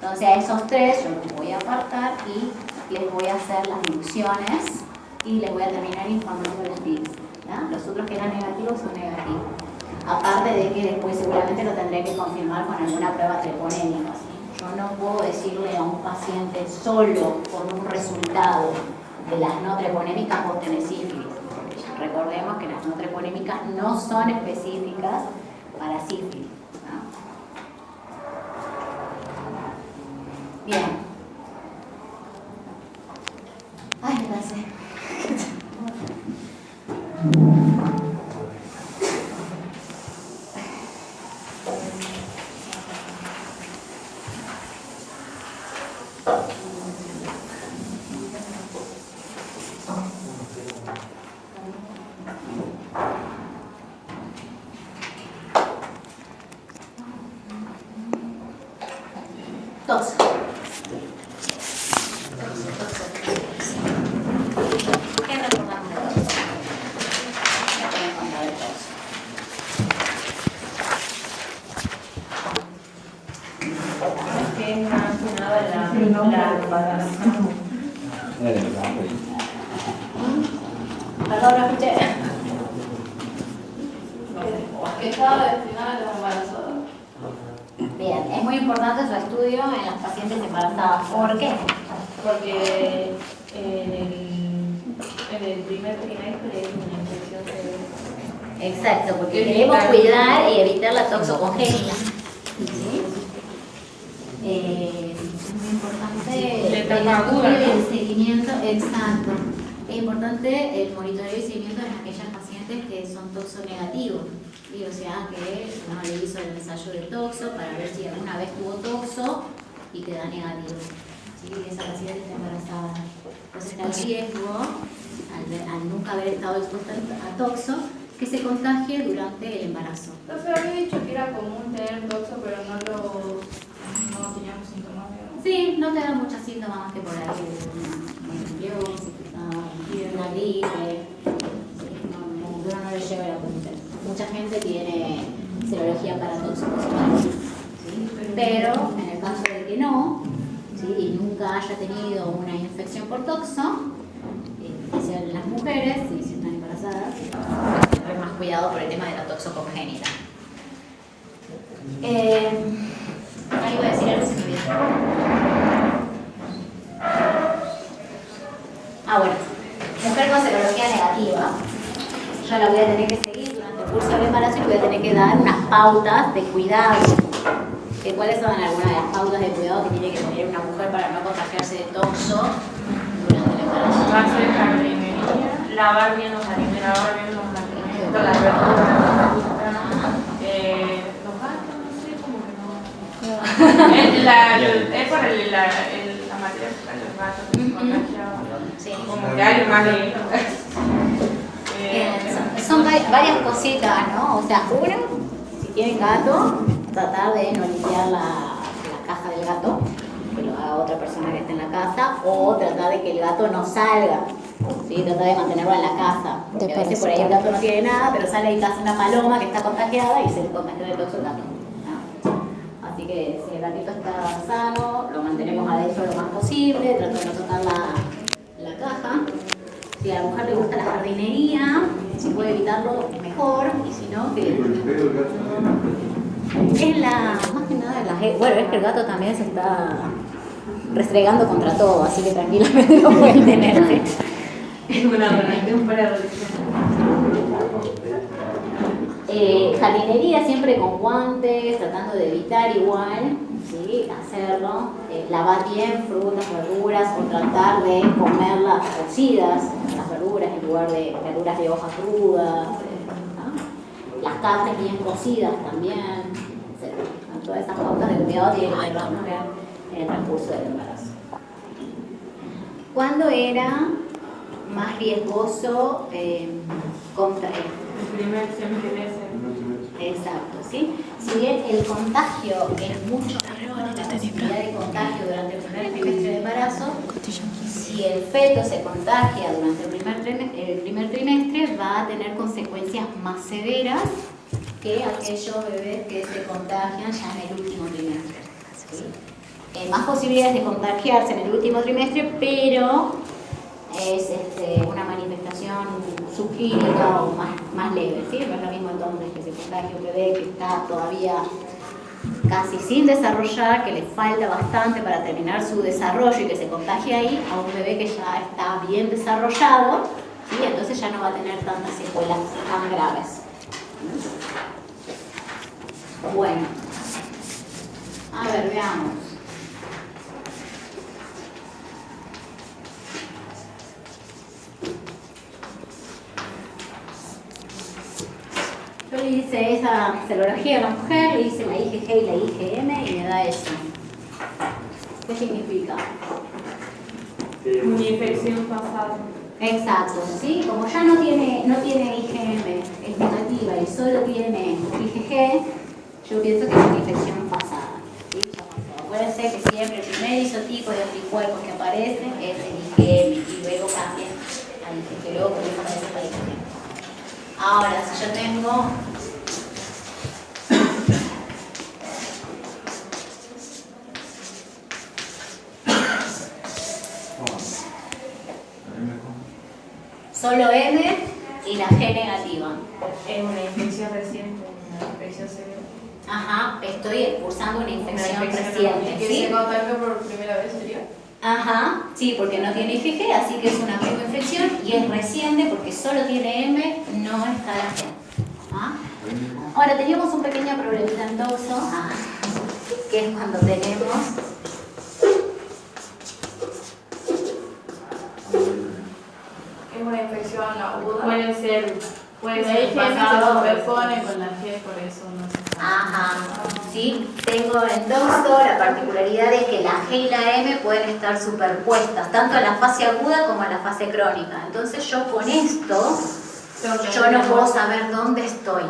Speaker 1: Entonces a esos 3 yo los voy a apartar y les voy a hacer las inducciones y les voy a terminar informando las TICs. Los otros que eran negativos son negativos. Aparte de que después seguramente lo tendré que confirmar con alguna prueba treponémica, ¿sí? Yo no puedo decirle a un paciente solo por un resultado de las no treponémicas vos tenés sífilis. Recordemos que las no treponémicas no son específicas para sífilis. Bien. Ay, me cansé. Tos. ¿Qué recordamos de tos? ¿Qué pueden contar de tos?
Speaker 3: Que es más que nada la
Speaker 1: Perdón, no escuché.
Speaker 2: Que estaba destinada a los embarazados.
Speaker 1: Bien, es muy importante su estudio en las pacientes embarazadas. ¿Por qué?
Speaker 3: porque en el primer trimestre es una infección severa.
Speaker 1: Exacto, porque queremos cuidar y evitar la toxocongénita. ¿Sí? Es muy importante el estudio y el seguimiento, exacto. Es importante el monitoreo y seguimiento de aquellas pacientes que son toxonegativos. ¿Sí? O sea, que uno le hizo el ensayo de toxo para ver si alguna vez tuvo toxo y queda negativo. ¿Sí? Esa paciente está embarazada. Entonces está el riesgo, al nunca haber estado expuesta a toxo, que se contagie durante el embarazo.
Speaker 2: Entonces había dicho que era común tener toxo, pero no teníamos síntomas, digamos.
Speaker 1: Sí, no te dan muchos síntomas más que por ahí una nerviosis, una gripe. Sí, uno no le lleva la cuenta. Mucha gente tiene serología para toxo positivo, ¿sí? Pero en el caso de que no, ¿sí? Y nunca haya tenido una infección por toxo, especial en las mujeres, si están embarazadas, tener más cuidado por el tema de la toxocongénita. Ahí voy a decir algo si me olvidé. Bueno, mujer con serología negativa, yo la voy a tener que seguir durante el curso del embarazo y le voy a tener que dar unas pautas de cuidado. ¿Cuáles son algunas de las pautas de cuidado que tiene que tener una mujer para no contagiarse de toxo durante el embarazo?
Speaker 3: Va a ser jardinería, lavar bien los alimentos, las verduras, las frutas, los gatos, no sé, como que no. Es por la materia fecal de los gatos que se contagia.
Speaker 1: Sí.
Speaker 3: Como que hay más de...
Speaker 1: Son varias cositas, ¿no? O sea, uno, si tienen gato, tratar de no limpiar la caja del gato, que lo haga otra persona que esté en la casa, o tratar de que el gato no salga, ¿sí? Tratar de mantenerlo en la casa, porque a veces por ahí el gato no tiene nada, pero sale y caza una paloma que está contagiada y se le contagió de toxo el gato, ¿no? Así que si el gatito está sano, lo mantenemos adentro lo más posible, tratando de no tocar la caja. Si a la mujer le gusta la jardinería, si puede evitarlo, mejor, y si no, que... Es más que nada, bueno, es que el gato también se está restregando contra todo, así que tranquilamente lo pueden tener.
Speaker 3: Es una relación para
Speaker 1: jardinería siempre con guantes, tratando de evitar igual, ¿sí? Hacerlo. Lavar bien frutas, verduras, o tratar de comerlas cocidas, las verduras, en lugar de verduras de hojas crudas. Las carnes bien cocidas también, etc. Todas esas pautas de cuidado tienen que tener la mujer en el transcurso del embarazo. ¿Cuándo era más riesgoso contraer?
Speaker 3: el primer semestre.
Speaker 1: Exacto, ¿sí? Si bien el contagio es mucho menor, la posibilidad de contagio durante el primer trimestre de embarazo, si el feto se contagia durante el primer trimestre, va a tener consecuencias más severas que aquellos bebés que se contagian ya en el último trimestre, ¿sí? más posibilidades de contagiarse en el último trimestre, pero es una manifestación subclínica o más leve, ¿sí? No es lo mismo entonces que se contagie un bebé que está todavía casi sin desarrollar, que le falta bastante para terminar su desarrollo y que se contagie ahí, a un bebé que ya está bien desarrollado, ¿sí? Entonces ya no va a tener tantas secuelas tan graves. Bueno, a ver, veamos. Yo le hice esa serología a la mujer, le hice la IgG y la IgM y me da eso. ¿Qué significa?
Speaker 3: Una infección pasada.
Speaker 1: Exacto, ¿sí? Como ya no tiene IgM, es negativa y solo tiene IgG, yo pienso que es una infección pasada. ¿Sí? Ya pasó. Acuérdense que siempre el primer isotipo de anticuerpos que aparece es el IgM y luego cambia al IgG, luego comienza a aparecer la IgG. Ahora, si yo tengo solo M y la G negativa.
Speaker 3: Es una infección reciente, una infección severa.
Speaker 1: Ajá, estoy cursando una infección
Speaker 3: infección
Speaker 1: reciente,
Speaker 2: Que
Speaker 1: ¿sí?
Speaker 2: se contagió por primera vez, ¿sería?
Speaker 1: Ajá, sí, porque no tiene IgG, así que es una infección y es reciente porque solo tiene M, no está la G. ¿Ah? Ahora teníamos un pequeño problemita en toxo, que es cuando tenemos
Speaker 2: Es una infección aguda.
Speaker 3: Puede ser
Speaker 2: La IgM se
Speaker 3: pasado.
Speaker 2: superpone con la G, por eso no se sabe.
Speaker 1: ajá, ¿sí? Tengo en toxo la particularidad de que la G y la M pueden estar superpuestas, tanto en la fase aguda como en la fase crónica. Entonces yo con esto, yo no puedo saber dónde estoy.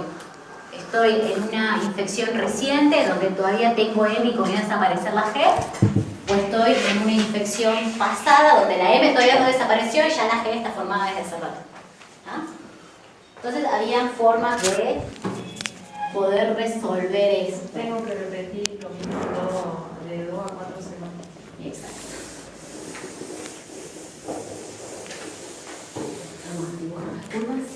Speaker 1: Estoy en una infección reciente donde todavía tengo M y comienza a aparecer la G, o estoy en una infección pasada donde la M todavía no desapareció y ya la G está formada desde hace rato. ¿Ah? Entonces había formas de poder resolver esto.
Speaker 3: Tengo que repetir lo mismo de 2 a 4 semanas.
Speaker 1: Exacto. Vamos a dibujar las curvas.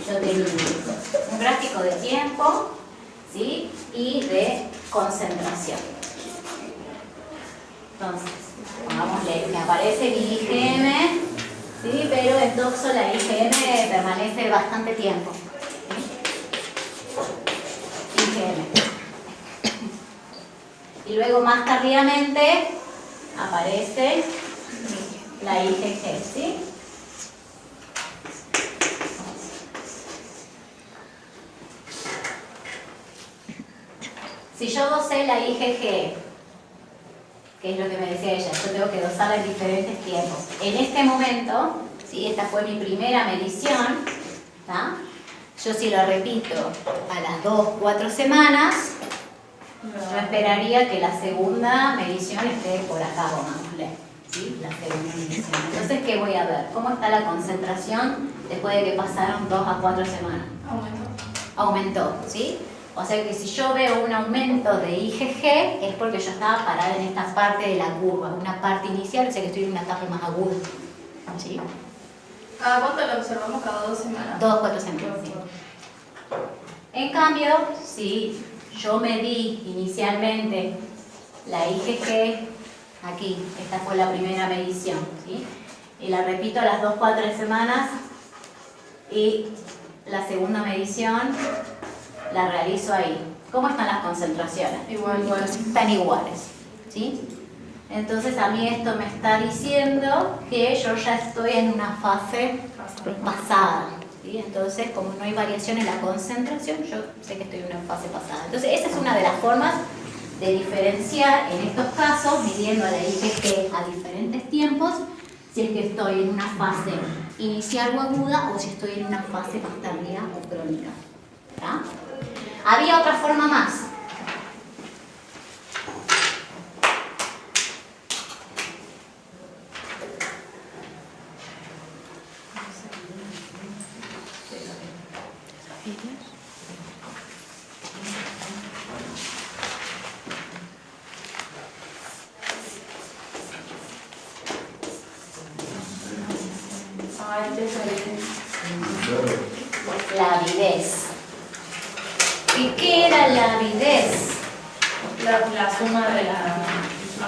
Speaker 1: Yo tengo un gráfico de tiempo, ¿sí? Y de concentración. Entonces, pongámosle, me aparece mi IgM, ¿sí? Pero en toxo la IgM permanece bastante tiempo. ¿Sí? IgM. Y luego más tardíamente aparece la IgG, ¿sí? Si yo dosé la IgG, que es lo que me decía ella, yo tengo que dosarla en diferentes tiempos. En este momento, ¿sí? Esta fue mi primera medición, ¿tá? Yo si lo repito a las 2-4 semanas, yo esperaría que la segunda medición esté por acá, pongámosle, ¿sí? La segunda medición. Entonces, ¿qué voy a ver? ¿Cómo está la concentración después de que pasaron 2 a 4 semanas? Aumentó, ¿sí? O sea que si yo veo un aumento de IgG es porque yo estaba parada en esta parte de la curva, una parte inicial, o sea que estoy en una etapa más aguda. ¿Sí?
Speaker 2: ¿Cada cuánto lo observamos? ¿Cada 2 semanas?
Speaker 1: 2-4 semanas, sí. En cambio, si yo medí inicialmente la IgG, aquí, esta fue la primera medición, ¿sí? Y la repito a las 2-4 semanas y la segunda medición la realizo ahí. ¿Cómo están las concentraciones?
Speaker 2: Igual.
Speaker 1: Están iguales, ¿sí? Entonces a mí esto me está diciendo que yo ya estoy en una fase pasada, ¿sí? Entonces, como no hay variación en la concentración, yo sé que estoy en una fase pasada. Entonces, esa es una de las formas de diferenciar en estos casos, midiendo la IgG a diferentes tiempos, si es que estoy en una fase inicial o aguda o si estoy en una fase más tardía o crónica. ¿Tá? Había otra forma más. la avidez. ¿Y qué era la avidez?
Speaker 3: La suma de la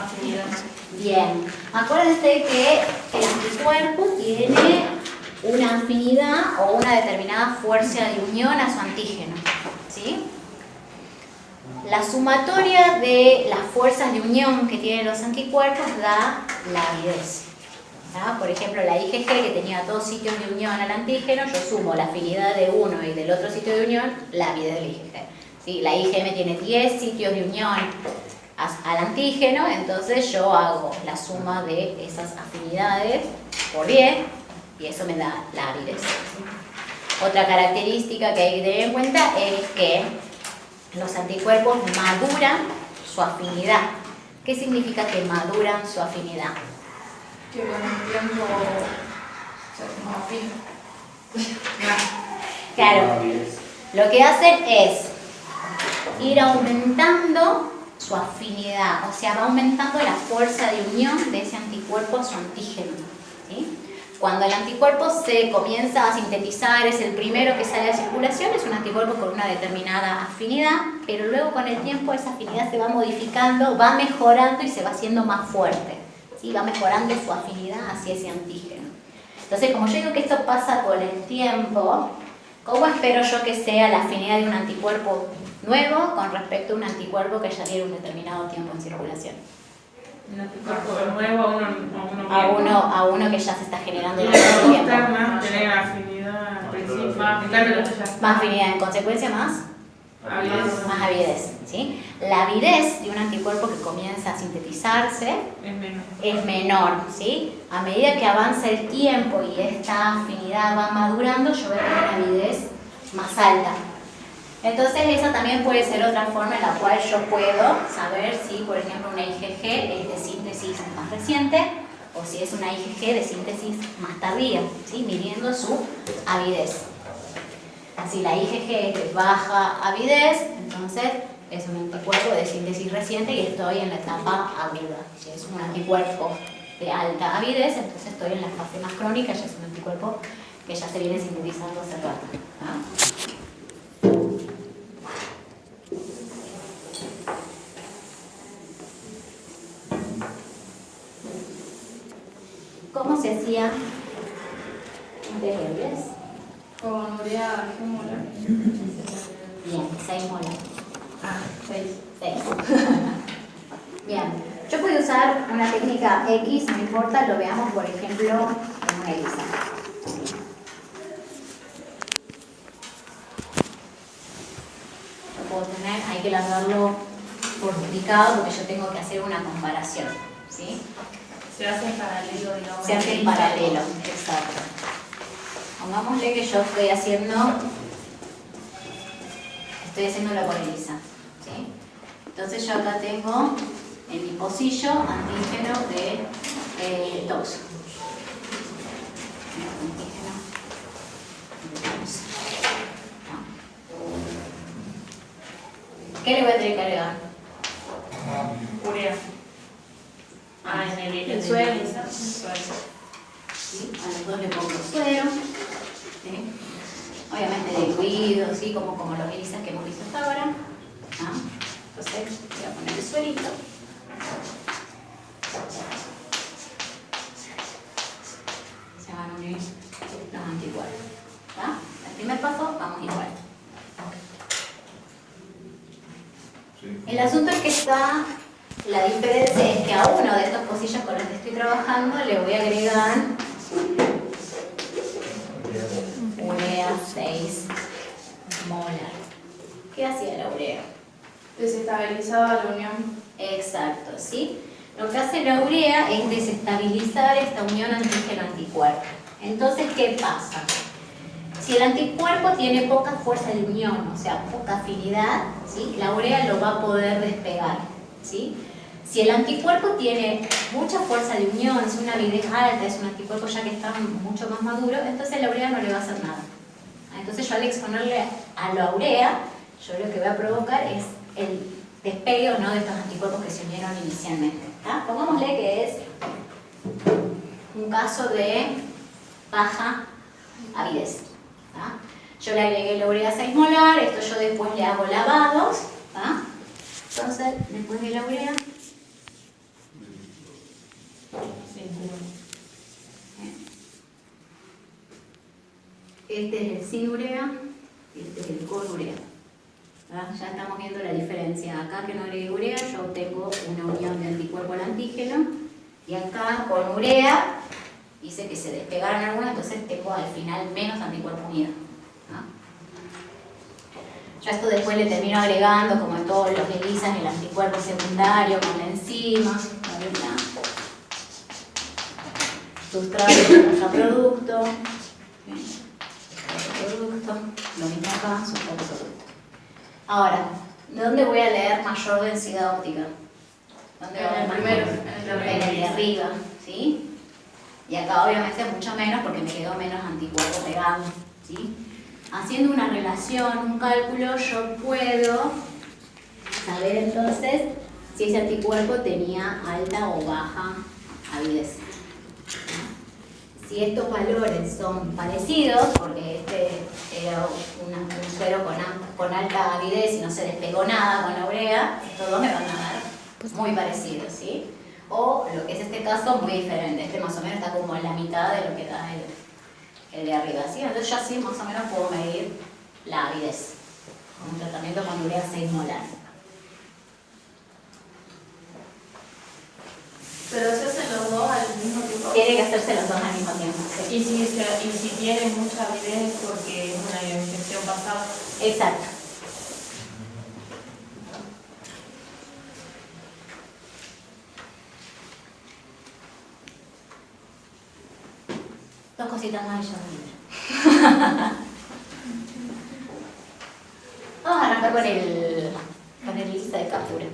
Speaker 3: afinidad.
Speaker 1: Bien, acuérdense que el anticuerpo tiene una afinidad o una determinada fuerza de unión a su antígeno, ¿sí? La sumatoria de las fuerzas de unión que tienen los anticuerpos da la avidez. ¿Ah? Por ejemplo, la IgG, que tenía 2 sitios de unión al antígeno, yo sumo la afinidad de uno y del otro sitio de unión, la avidez del IgG. ¿Sí? La IgM tiene 10 sitios de unión al antígeno, entonces yo hago la suma de esas afinidades por 10 y eso me da la avidez. Otra característica que hay que tener en cuenta es que los anticuerpos maduran su afinidad. ¿Qué significa que maduran su afinidad?
Speaker 2: Que con el tiempo se afina.
Speaker 1: Claro, lo que hacen es ir aumentando su afinidad, o sea, va aumentando la fuerza de unión de ese anticuerpo a su antígeno, ¿sí? Cuando el anticuerpo se comienza a sintetizar, es el primero que sale a circulación, es un anticuerpo con una determinada afinidad, pero luego con el tiempo esa afinidad se va modificando, va mejorando y se va haciendo más fuerte, ¿sí? Va mejorando su afinidad hacia ese antígeno. Entonces, como yo digo que esto pasa con el tiempo, ¿cómo espero yo que sea la afinidad de un anticuerpo nuevo con respecto a un anticuerpo que ya tiene un determinado tiempo en circulación?
Speaker 3: Un anticuerpo nuevo a uno
Speaker 1: A uno que ya se está generando
Speaker 3: y
Speaker 1: en
Speaker 3: le
Speaker 1: el
Speaker 3: gusta
Speaker 1: tiempo.
Speaker 3: más tener afinidad al principio.
Speaker 1: Más afinidad, en consecuencia más avidez, ¿sí? La avidez de un anticuerpo que comienza a sintetizarse es menor, ¿sí? A medida que avanza el tiempo y esta afinidad va madurando, yo voy a tener una avidez más alta. Entonces esa también puede ser otra forma en la cual yo puedo saber si, por ejemplo, una IgG es de síntesis más reciente o si es una IgG de síntesis más tardía, ¿sí? Midiendo su avidez. Si la IgG es de baja avidez, entonces es un anticuerpo de síntesis reciente y estoy en la etapa aguda. Si es un anticuerpo de alta avidez, entonces estoy en la fase más crónica, ya es un anticuerpo que ya se viene sintetizando hace rato. ¿Ah? ¿Cómo se hacía antes de avidez?
Speaker 2: Con urea molar.
Speaker 1: Bien, 6 molar.
Speaker 2: 6.
Speaker 1: 6. Bien, yo puedo usar una técnica X, no importa, lo veamos por ejemplo en una ELISA. Lo puedo tener, hay que largarlo por duplicado porque yo tengo que hacer una comparación, ¿sí?
Speaker 3: Se hace en paralelo, digamos.
Speaker 1: Se hace en paralelo, exacto. Pongámosle que yo estoy haciéndolo por ELISA, ¿sí? Entonces yo acá tengo en mi pocillo antígeno de toxo. Antígeno de toxo. ¿Qué le voy a tener que agregar?
Speaker 3: Urea. En el
Speaker 2: suero.
Speaker 1: ¿Sí? A los dos le pongo suero, ¿sí? Obviamente diluido, ¿sí? como los ELISAs que hemos visto hasta ahora. ¿Ah? Entonces voy a poner el suerito. Se van a unir los anticuerpos. ¿Ah? El primer paso, vamos igual. El asunto es que la diferencia es que a uno de estos pocillos con los que estoy trabajando le voy a agregar urea 6 molar. ¿Qué hacía la urea?
Speaker 2: Desestabilizaba la unión.
Speaker 1: Exacto, ¿sí? Lo que hace la urea es desestabilizar esta unión antígeno-anticuerpo. Entonces, ¿qué pasa? Si el anticuerpo tiene poca fuerza de unión, o sea, poca afinidad, ¿sí? La urea lo va a poder despegar, ¿sí? Si el anticuerpo tiene mucha fuerza de unión, es una avidez alta, es un anticuerpo ya que está mucho más maduro, entonces la urea no le va a hacer nada. Entonces yo al exponerle a la urea, yo lo que voy a provocar es el despegue o no de estos anticuerpos que se unieron inicialmente. ¿Tá? Pongámosle que es un caso de baja avidez. ¿Tá? Yo le agregué la urea 6 molar, esto yo después le hago lavados, ¿ah? Entonces, después de la urea, este es el sin urea y este es el con urea. ¿Ah? Ya estamos viendo la diferencia. Acá que no agregué urea, yo tengo una unión de anticuerpo al antígeno, y acá con urea hice que se despegaran algunas, entonces tengo al final menos anticuerpo unido. ¿Ah? Yo esto después le termino agregando, como en todos los ELISAs, el anticuerpo secundario con la enzima, ¿verdad? Sustrato contra producto, lo mismo acá, sustrato producto. Ahora, ¿de dónde voy a leer mayor densidad óptica? ¿Dónde voy a leer
Speaker 2: primero,
Speaker 1: en el de arriba, ¿sí? Y acá obviamente mucho menos porque me quedó menos anticuerpo pegado, ¿sí? Haciendo una relación, un cálculo, yo puedo saber entonces si ese anticuerpo tenía alta o baja avidez. Si estos valores son parecidos, porque este era un suero con alta avidez y no se despegó nada con la urea, estos dos me van a dar muy parecidos, ¿sí? O lo que es este caso, muy diferente. Este más o menos está como en la mitad de lo que da el de arriba, ¿sí? Entonces yo así más o menos puedo medir la avidez con un tratamiento con urea 6 molar.
Speaker 2: Pero se hacen los dos al mismo tiempo.
Speaker 1: Tiene que hacerse los dos al mismo tiempo, ¿sí?
Speaker 3: Y si tiene mucha avidez porque es una infección pasada.
Speaker 1: Exacto. Dos cositas más y ya voy a ir. Vamos a arrancar con el lista de captura.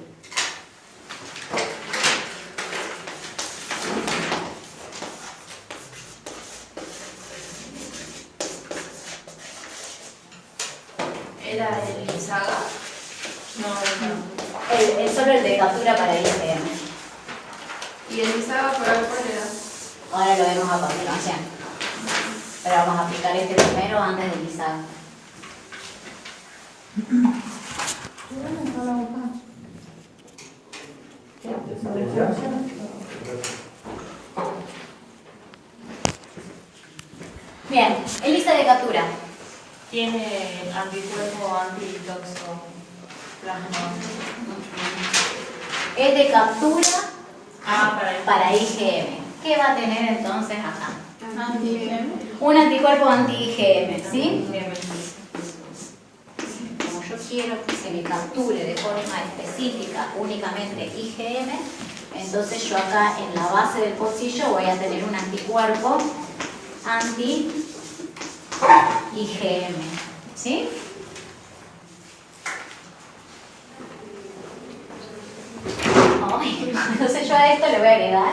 Speaker 2: ¿Era el Saga?
Speaker 3: No,
Speaker 1: Solo el de captura para el IGM.
Speaker 2: ¿Y el Saga para cuál era?
Speaker 1: Ahora lo vemos a continuación. Pero vamos a aplicar este primero antes del ISAG. Bien, el lista de captura.
Speaker 3: tiene anticuerpo antitoxoplasma.
Speaker 1: Es de captura
Speaker 3: Para
Speaker 1: IgM. ¿Qué va a tener entonces acá?
Speaker 2: Anti-IgM.
Speaker 1: Un anticuerpo anti-IgM, ¿sí? Como yo quiero que se me capture de forma específica únicamente IgM, entonces yo acá en la base del pocillo voy a tener un anticuerpo anti-IgM, ¿sí? Entonces yo a esto le voy a agregar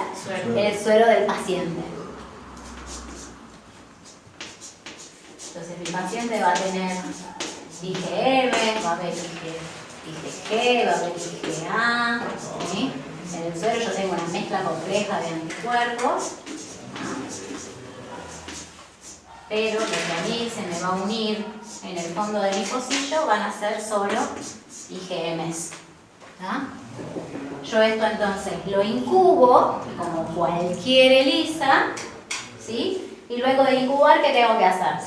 Speaker 1: el suero del paciente. Entonces mi paciente va a tener IgM, va a haber IgG, va a haber IgA, ¿sí? En el suero yo tengo una mezcla compleja de anticuerpos, pero lo que a mí se me va a unir en el fondo de mi pocillo van a ser solo IgMs. ¿Ah? Yo esto entonces lo incubo, como cualquier ELISA, ¿sí? Y luego de incubar, ¿qué tengo que hacer?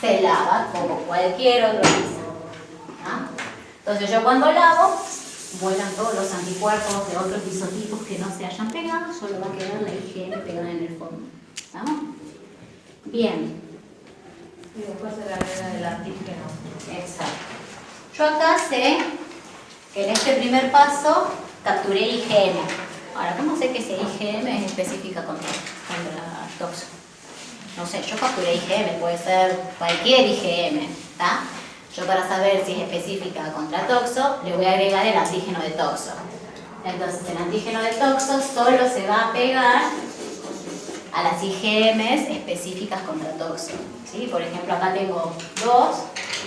Speaker 1: Se lava, como cualquier otro ELISA. ¿Ah? Entonces yo cuando lavo, vuelan todos los anticuerpos de otros isotipos que no se hayan pegado, solo va a quedar la IgM pegada en el fondo. ¿Vamos? Bien.
Speaker 3: Y después se le agrega el antígeno.
Speaker 1: Exacto. Yo acá sé que en este primer paso capturé IgM. Ahora, ¿cómo sé que esa IgM es específica contra toxo? No sé, yo capturé IgM, puede ser cualquier IgM, ¿está? Yo para saber si es específica contra toxo, le voy a agregar el antígeno de toxo. Entonces, el antígeno de toxo solo se va a pegar a las IgMs específicas contra toxo, ¿sí? Por ejemplo, acá tengo dos,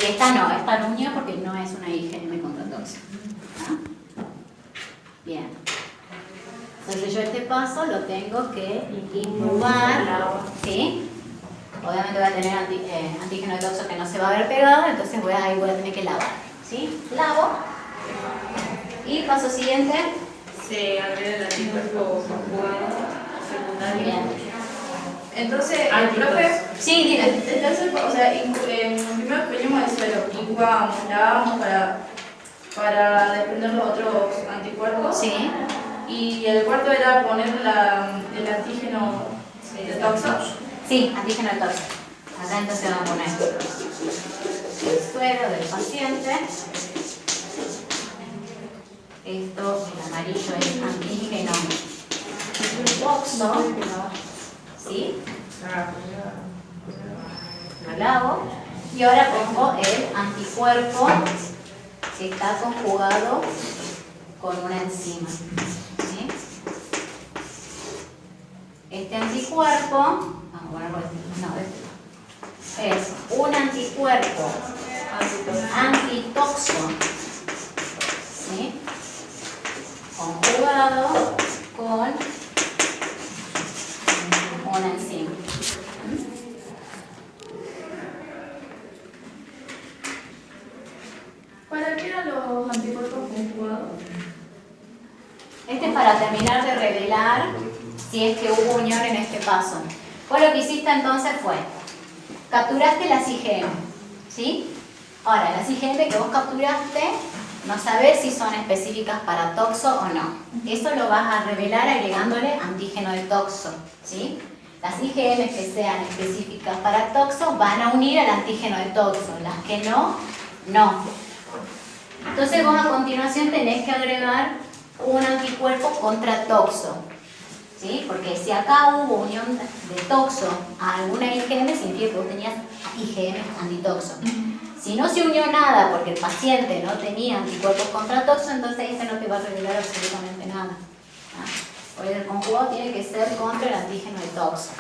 Speaker 1: y esta no unió porque no es una IgM contra toxo. ¿Ah? Bien. Entonces yo este paso lo tengo que incubar, ¿sí? obviamente voy a tener antígeno de toxo que no se va a ver pegado, entonces ahí voy a tener que lavar, ¿sí? Lavo. Y paso siguiente.
Speaker 3: Se agrega el anticuerpo conjugado secundario.
Speaker 1: Bien.
Speaker 2: Entonces, el profe,
Speaker 1: Sí, dime.
Speaker 2: entonces, o sea, primero venimos de cero, incubamos, lavamos para desprender los otros anticuerpos.
Speaker 1: Sí.
Speaker 2: Y el cuarto era poner el antígeno de toxo.
Speaker 1: Sí, antígeno de toxo. Acá entonces vamos a poner el suero del paciente. Esto, el amarillo es antígeno toxo. ¿Sí? Lo lavo. Y ahora pongo el anticuerpo que está conjugado con una enzima. ¿Sí? Este anticuerpo, vamos a ponerlo es un anticuerpo antitoxo, ¿sí? Conjugado con una enzima.
Speaker 2: ¿Para qué eran los anticuerpos conjugados?
Speaker 1: Este es para terminar de revelar si es que hubo unión en este paso. Vos lo que hiciste entonces fue, capturaste las IgM, ¿sí? Ahora, las IgM que vos capturaste, no sabés si son específicas para toxo o no. Eso lo vas a revelar agregándole antígeno de toxo, ¿sí? Las IgM que sean específicas para toxo van a unir al antígeno de toxo, las que no, no. Entonces vos a continuación tenés que agregar un anticuerpo contra toxo, ¿sí? Porque si acá hubo unión de toxo a alguna IgM, significa que vos tenías IgM antitoxo. Si no se unió nada porque el paciente no tenía anticuerpos contra toxo, entonces este no te va a revelar absolutamente nada. Porque el conjugado tiene que ser contra el antígeno de toxo.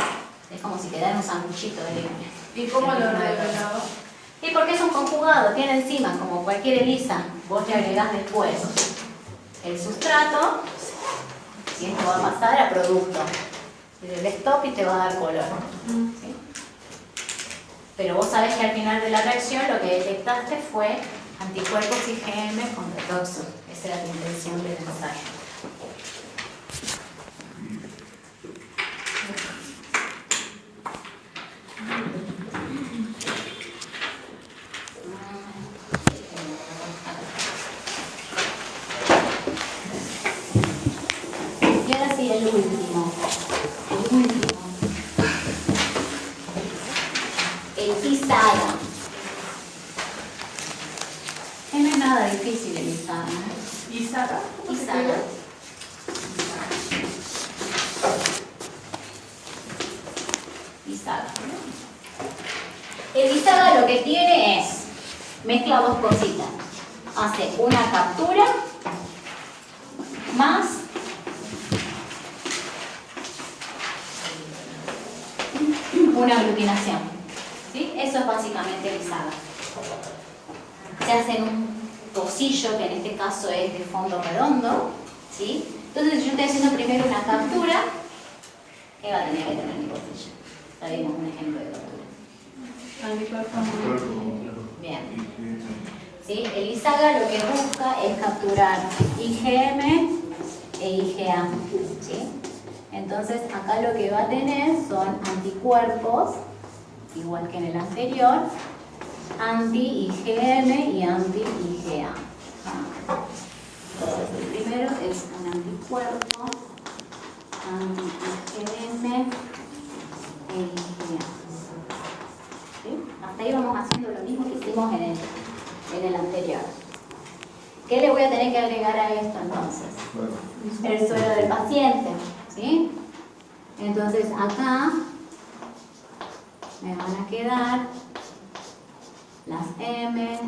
Speaker 1: Es como si quedara un sanguchito de
Speaker 2: ¿Y cómo lo revelaba?
Speaker 1: Y porque es un conjugado, tiene enzimas como cualquier ELISA. Vos le agregás después el sustrato y esto va a pasar a producto. El stop y te va a dar color. ¿Sí? Pero vos sabés que al final de la reacción lo que detectaste fue anticuerpos IgM contra toxo. Esa era la intención del ensayo. Y ahora sí, el último. El ISAGA. No es nada difícil el ISAGA.
Speaker 2: ¿Isaga?
Speaker 1: ISAGA. ISAGA. El ISAGA lo que tiene es, mezcla dos cositas. Hace una captura más una aglutinación. ¿Sí? Eso es básicamente el ISAGA. Se hace en un pocillo, que en este caso es de fondo redondo. ¿Sí? Entonces yo estoy haciendo primero una captura. ¿Qué va a tener que tener mi pocillo? Ya vimos un ejemplo de captura. Bien. ¿Sí? El ISAGA lo que busca es capturar IgM e IgA. ¿Sí? Entonces acá lo que va a tener son anticuerpos, igual que en el anterior, anti-IgM y anti-IgA. Entonces el primero es un anticuerpo anti-IgM e IgA. ¿Sí? Hasta ahí vamos haciendo lo mismo que hicimos en el anterior. ¿Qué le voy a tener que agregar a esto entonces? El suero del paciente. ¿Sí? Entonces acá me van a quedar las M,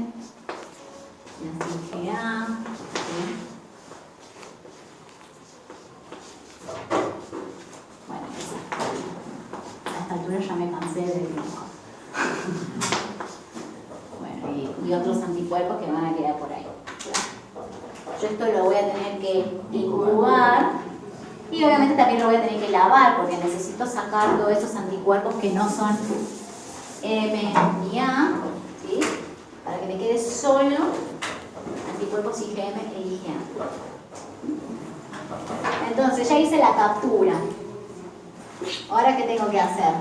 Speaker 1: las IgA, ¿sí? Bueno, a esta altura ya me cansé de dibujar. Bueno, y otros anticuerpos que van a quedar por ahí. Yo esto lo voy a tener que incubar y obviamente también lo voy a tener que lavar porque necesito sacar todos esos anticuerpos que no son M y A, ¿sí? Para que me quede solo anticuerpos IgM e IgA. Entonces ya hice la captura. Ahora, ¿qué tengo que hacer?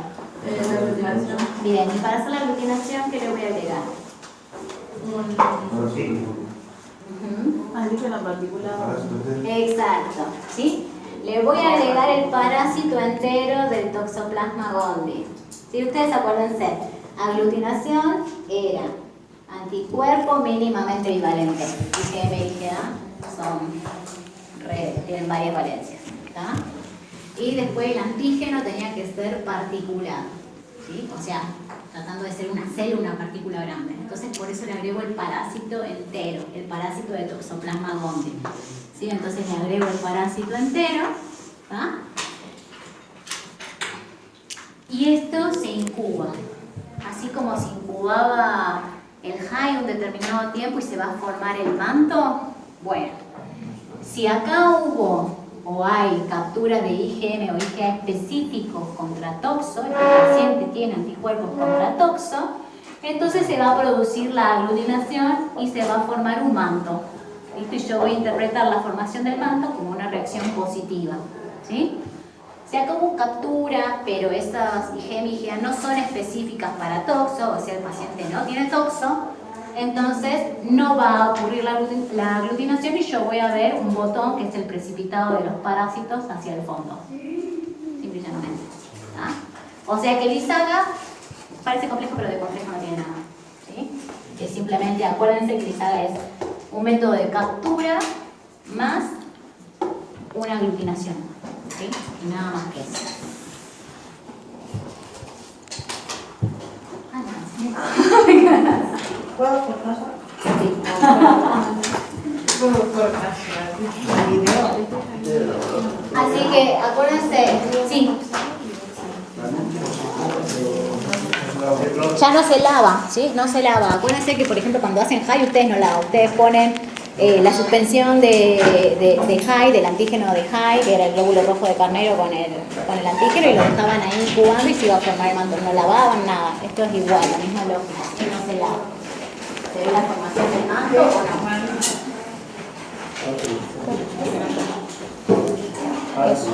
Speaker 2: La aglutinación.
Speaker 1: Bien, y para hacer la aglutinación, ¿qué le voy a agregar?
Speaker 4: Dice la partícula.
Speaker 1: Exacto, ¿sí? Le voy a agregar el parásito entero del Toxoplasma gondii. Si ustedes acuérdense, aglutinación era anticuerpo mínimamente bivalente. IgM y IgA tienen varias valencias, ¿tá? Y después el antígeno tenía que ser particulado, ¿sí? O sea, tratando de ser una célula, una partícula grande. Entonces, por eso le agrego el parásito entero, el parásito de Toxoplasma gondii, ¿sí? Entonces le agrego el parásito entero, ¿tá? Y esto se incuba, así como se incubaba el HAI un determinado tiempo y se va a formar el manto. Bueno, si acá hubo o hay captura de IgM o IgA específicos contra toxo, el paciente tiene anticuerpos contra toxo, entonces se va a producir la aglutinación y se va a formar un manto. ¿Listo? Y yo voy a interpretar la formación del manto como una reacción positiva, ¿sí? Si acá hubo captura, pero esas IgM y IgA no son específicas para toxo, o sea, el paciente no tiene toxo, entonces no va a ocurrir la aglutinación y yo voy a ver un botón que es el precipitado de los parásitos hacia el fondo. Simple y llanamente. ¿Ah? O sea que el ISAGA parece complejo, pero de complejo no tiene nada, ¿sí? Es simplemente, acuérdense que el ISAGA es un método de captura más una aglutinación, ¿sí? Y nada más que eso.
Speaker 4: ¿Puedo cortar?
Speaker 1: Sí. Así que acuérdense, sí. Ya no se lava, ¿sí? No se lava. Acuérdense que, por ejemplo, cuando hacen HAI, ustedes no lavan. Ustedes ponen la suspensión de HAI, del antígeno de HAI, que era el glóbulo rojo de carnero con el antígeno, y lo dejaban ahí incubando y se iba a formar el manto. No lavaban nada. Esto es igual, la misma lógica. Y no se lava. ¿Se ve la formación del manto o no? Eso.